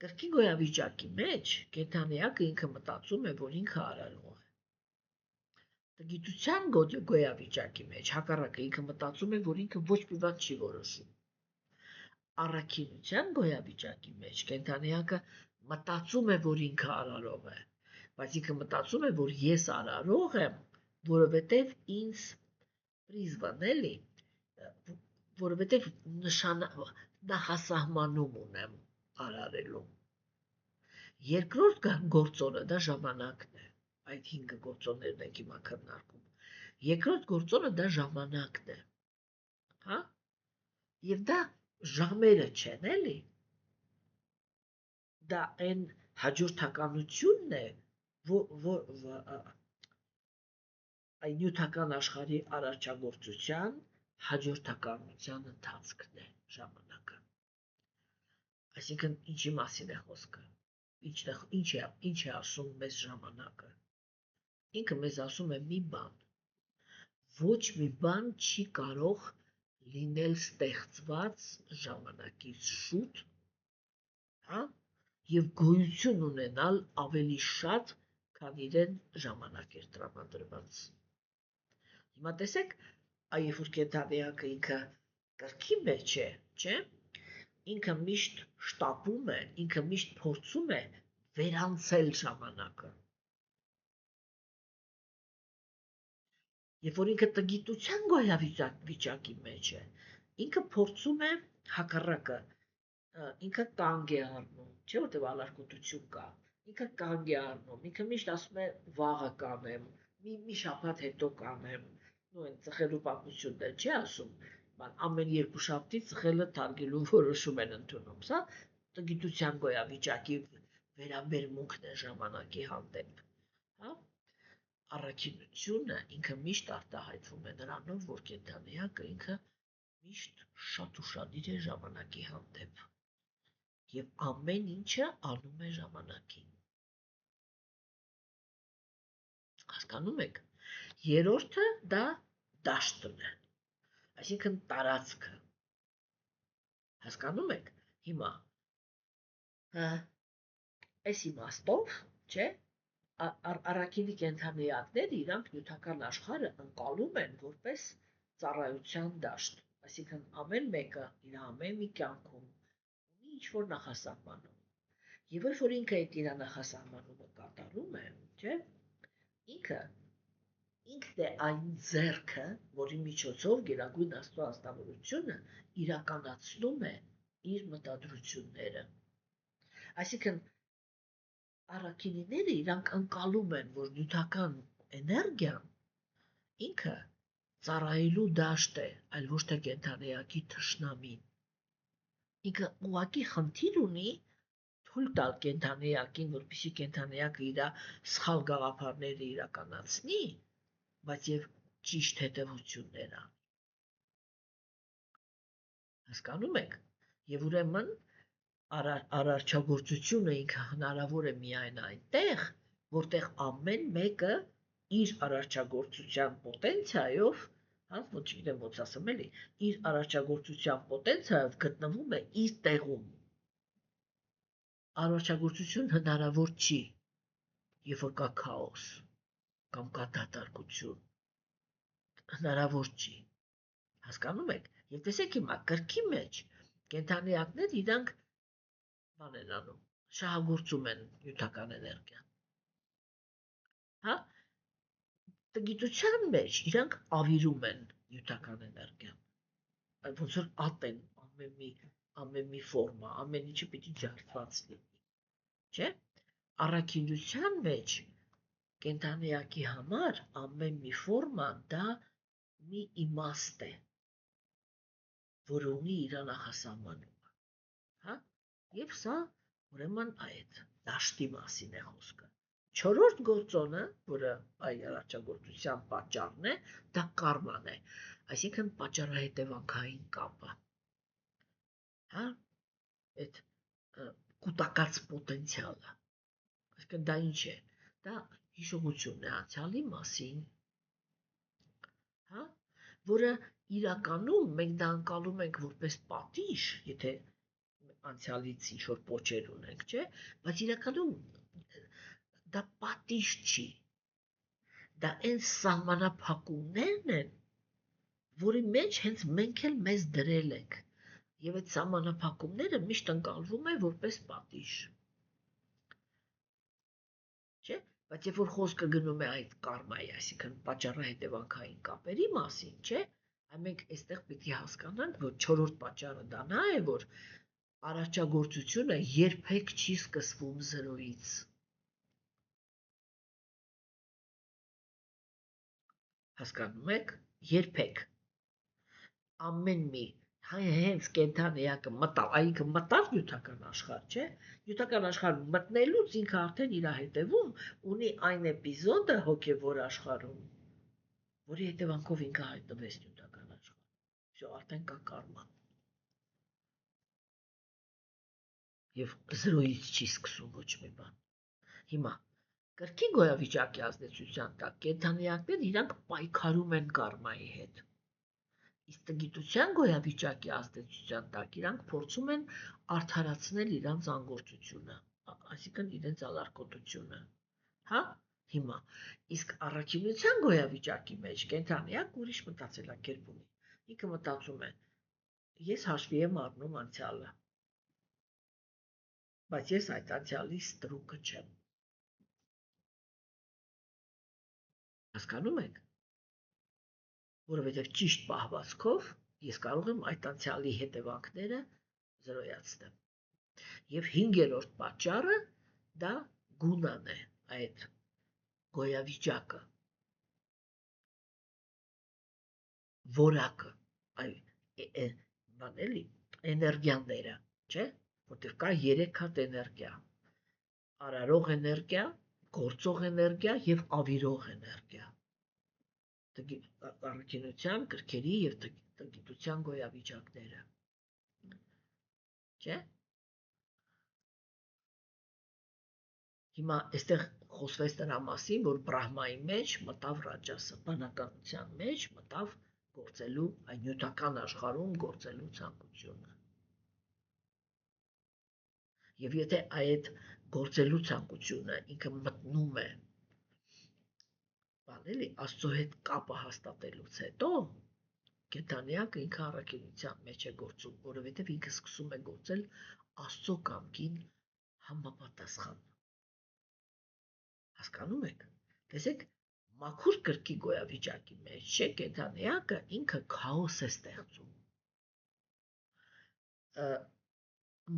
Կրկին գոյավիճակի մեջ կենդանիակը ինքը մտածում է, որ ինքը արարող է։ Տգիտության գոյավիճակի մեջ հակառակը ինքը մտածում է, որ ինքը ոչ մի բան չի որոշում։ Առաքինության գոյավիճակի մեջ կենդանիակը մտածում է, որ ինքը արարող է, բայց ինքը մտածում է, որ ես արարող եմ, որովհետև ինձ պրիզվան էլի, որովհետև նախասահմանում ունեմ արարելու։ Երկրորդ գործոնը դա ժամանակն է, այդ 5 գործոններն ենք հիմա քննարկում։ Երկրորդ գործոնը դա ժամանակն է, հա? Եվ դա ժամերը չեն էլի։ Դա այն հաջորդականությունն է, այն նյութական աշխարհի արարչագործության հաջորդականության ընթացքն է ժամանակը։ Այսինքն ինչի մասին է խոսքը։ Ինչ է ասում մեզ ժամանակը։ Ինքը մեզ ասում է մի բան։ Ոչ մի բան չի կարող լինել ստեղծված ժամանակից շուտ, հա, եւ գոյություն ունենալ ավելի շատ, քան իրեն ժամանակ էր տրամադրված։ Հիմա տեսեք, երբ որ կենդանիակը ինքը կրքի մեջ է, չէ՞, ինքը միշտ շտապում է, ինքը միշտ փորձում է վերանցել ժամանակը։ Երբ որ ինքը տգիտության գոյավիճակի մեջ է, ինքը փորձում է հակառակը, ինքը կանգ է առնում, չէ՞ որտեղ ալարկոտություն կա, ինքը կանգ է առնում, ինքը միշտ ասում է վաղը կանեմ, մի շաբաթ հետո կանեմ, նույն ծխելու պատմությունն էլ չի ասում, բան ամեն 2 շաբթի ծխելը թարգելու որոշում են ընդունում, սա տգիտության գոյավիճակի վերաբերմունքն է ժամանակի հանդեպ, հա։ Առաքինությունը ինքը միշտ արտահայտվում է նրանով, որ կենդանիակը ինքը միշտ շատ ուշադիր է ժամանակի հանդեպ եւ ամեն ինչը անում է ժամանակին։ Հասկանում եք։ Երրորդը դա դաշտն է, այսինքն տարածքը։ Հասկանում եք։ Հիմա այս իմաստով, չէ՞, առաքինի կենդանիակները իրանք նյութական աշխարհը ընկալում են որպես ծառայության դաշտ, այսինքն ամեն մեկը իր ամեն մի կյանքում ունի ինչ-որ նախասահմանում։ Եվ երբ որ ինքը այդ իր նախասահմանումը կատարում է, չէ՞, ինքն է այն ձեռքը, որի միջոցով Գերագույն Աստծո անձնավորությունը իրականացնում է իր մտադրությունները։ Այսինքն առաքինիները իրանք ընկալում են, որ նյութական էներգիան ինքը ծառայելու դաշտ է, այլ ոչ թե կենդանեակի թշնամին։ Ինքը ուղղակի խնդիր ունի թույլ տալ կենդանեակին, որպեսզի կենդանեակը իր սխալ գաղափարները իրականացնի, բայց եւ ճիշտ հետևություններ անի։ Հասկանում եք։ Եվ ուրեմն արարչագործությունը ինքը հնարավոր է միայն այնտեղ, որտեղ ամեն մեկը իր արարչագործության պոտենցիայով, ոչ գիտեմ ոնց ասեմ էլի, իր արարչագործության պոտենցիայով գտնվում է իր տեղում։ Արարչագործություն հնարավոր չի, երբ որ կա քաոս կամ կա դատարկություն, հնարավոր չի։ Հասկանում եք։ Եվ տեսեք հիմա կրքի մեջ կենդանեակներ իրանք բան են անում, շահագործում են նյութական էներգիան։ Հա, գիտության մեջ իրանք ավիրում են նյութական էներգիան։ Ոնց որ ատեն ամեն մի ֆորմա, ամեն ինչը պիտի ջարդված լինի։ Չէ՞։ Առաքինության մեջ կենդանեակի համար ամեն մի ֆորմա դա մի իմաստ է, որ ունի իր նախասահմանումը, հա? Եվ սա ուրեմն այդ դաշտի մասին է խոսքը։ Չորրորդ գործոնը, որը այ արարչագործության պատճառն է, դա կարման է, այսինքն պատճառահետևանքային կապը։ Հա? Այդ կուտակած պոտենցիալը։ Այսինքն դա ինչ է։ Դա հիշողությունն է անցյալի մասին, հա, որը իրականում մենք դա անցալում ենք որպես պատիժ, եթե անցյալից ինչ որ փոչեր ունենք, չէ, բայց իրականում դա պատիժ չի։ Դա այն սահմանափակումներն են, որի մեջ հենց մենք էլ մեզ դրել ենք, եւ այդ սահմանափակումները միշտ ընկալվում է որպես պատիժ։ Չէ, բայց երբ որ խոսքը գնում է այդ կարմայի, այսինքն պատճառահետևանքային կապերի մասին, չէ, այ մենք այստեղ պիտի հասկանանք, որ չորրորդ պատճառը դա նա է, որ արարչագործությունը երբեք չի սկսվում 0-ից։ Հասկանում եք, երբեք ամեն մի հենց կենդանեակը մտավ, ինքը մտավ նյութական աշխարհ, չէ՞։ Նյութական աշխարհ մտնելուց ինքը արդեն իր հետևում ունի այն էպիզոդը հոգևոր աշխարհում, որի հետևանքով ինքը հայտնվեց նյութական աշխարհում։ Всё, արդեն կա կարմա։ Եվ 0-ից չի սկսում ոչ մի բան։ Հիմա կրքի գոյավիճակի ազդեցության տակ կենդանեակները իրանք պայքարում են կարմայի հետ։ Իսկ գիտության գոյավիճակի ազդեցության տակ իրանք փորձում են արդարացնել իրանց անգործությունը, այսինքն իրենց ալարկոտությունը։ Հա, հիմա իսկ առաքինության գոյավիճակի մեջ կենդանեակ ուրիշ մտածելակերպ ունի։ Ինքը մտածում է. ես հաշվի եմ առնում անցյալը, բայց ես այդ անցյալի ստրուկը չեմ։ Հասկանում եք, որովհետև ճիշտ պահվածքով ես կարող եմ այդ անցյալի հետևանքները զրոյացնել։ Եվ 5-րդ պատճառը դա գունան է, այդ գոյավիճակը, որակը, բան էլի, էներգիաները, չէ՞, որտեղ կա 3 հատ էներգիա՝ արարող էներգիա, գործող էներգիա եւ ավիրող էներգիա։ Առաքինության, կրքերի եւ գիտության գոյավիճակները։ Չէ՞։ Հիմա այստեղ խոսվեց նրա մասին, որ Բրահմայի մեջ մտավ Ռաջասը, բանականության մեջ մտավ գործելու, այն նյութական աշխարհում գործելու ցանկությունը։ Եվ եթե այդ գործելու ցանկությունը ինքը մտնում է, բան էլի, Աստծո հետ կապը հաստատելուց հետո, կենդանեակը ինքը առաքինության մեջ է գործում, որովհետև ինքը սկսում է գործել Աստծո կամքին համապատասխան։ Հասկանում եք։ Տեսեք, մաքուր կրքի գոյավիճակի մեջ, չէ, կենդանեակը ինքը քաոս է ստեղծում։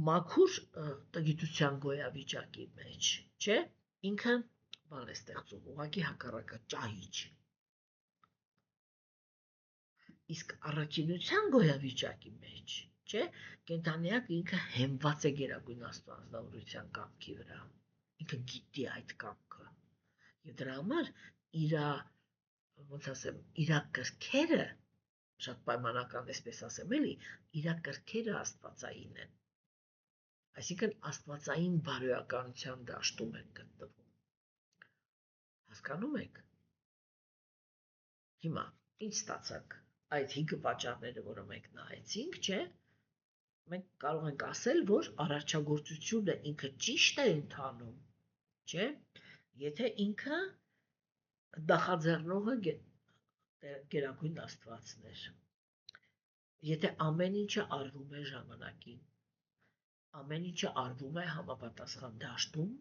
Մաքուր տգիտության գոյավիճակի մեջ, չէ, ինքը բան է ստեղծում, ուղղակի հակառակը ճահիճ։ իսկ առաքինության գոյավիճակի մեջ, չէ, կենթանիակը ինքը հենված է գերագույն աստվածնավորության կամքի վրա, ինքը գիտի այդ կամքը, եւ դրա համար իրա, ոնց ասեմ, իրա կրքերը, շատ պայմանական այսպես ասեմ էլի, իրա կրքերը աստվածային են, այսինքն աստվածային բարոյականության դաշտում են գտնվում, հասկանում եք, հիմա, ինչ ստացանք, այդ 5 պատճառները, որը մենք նայեցինք, չէ, մենք կարող ենք ասել, որ արարչագործությունը ինքը ճիշտ է ընթանում, չէ, եթե ինքը նախաձեռնողը գերագույն աստվածն էր, եթե ամեն ինչը արվում է ժամանակին, ամեն ինչը արվում է համապատասխան դաշտում,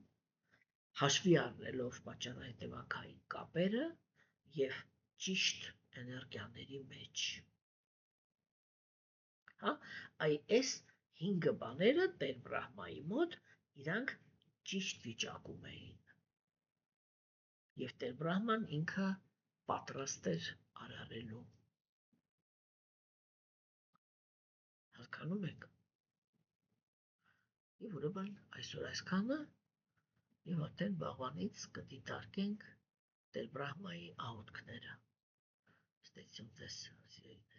հաշվի առնելով պատճառահետևանքային կապերը եւ ճիշտ էներգիաների մեջ, հա, այս 5 բաները Տեր Բրահմայի մոտ իրանք ճիշտ վիճակում էին եւ Տեր Բրահման ինքը պատրաստ էր արարելու, հասկանում եք, եւ ուրեմն այսօր այսքանը եւ արդեն վաղվանից կդիտարկենք Տեր Բրահմայի աղոթքները, ստեցյուն ձեզ սիրելի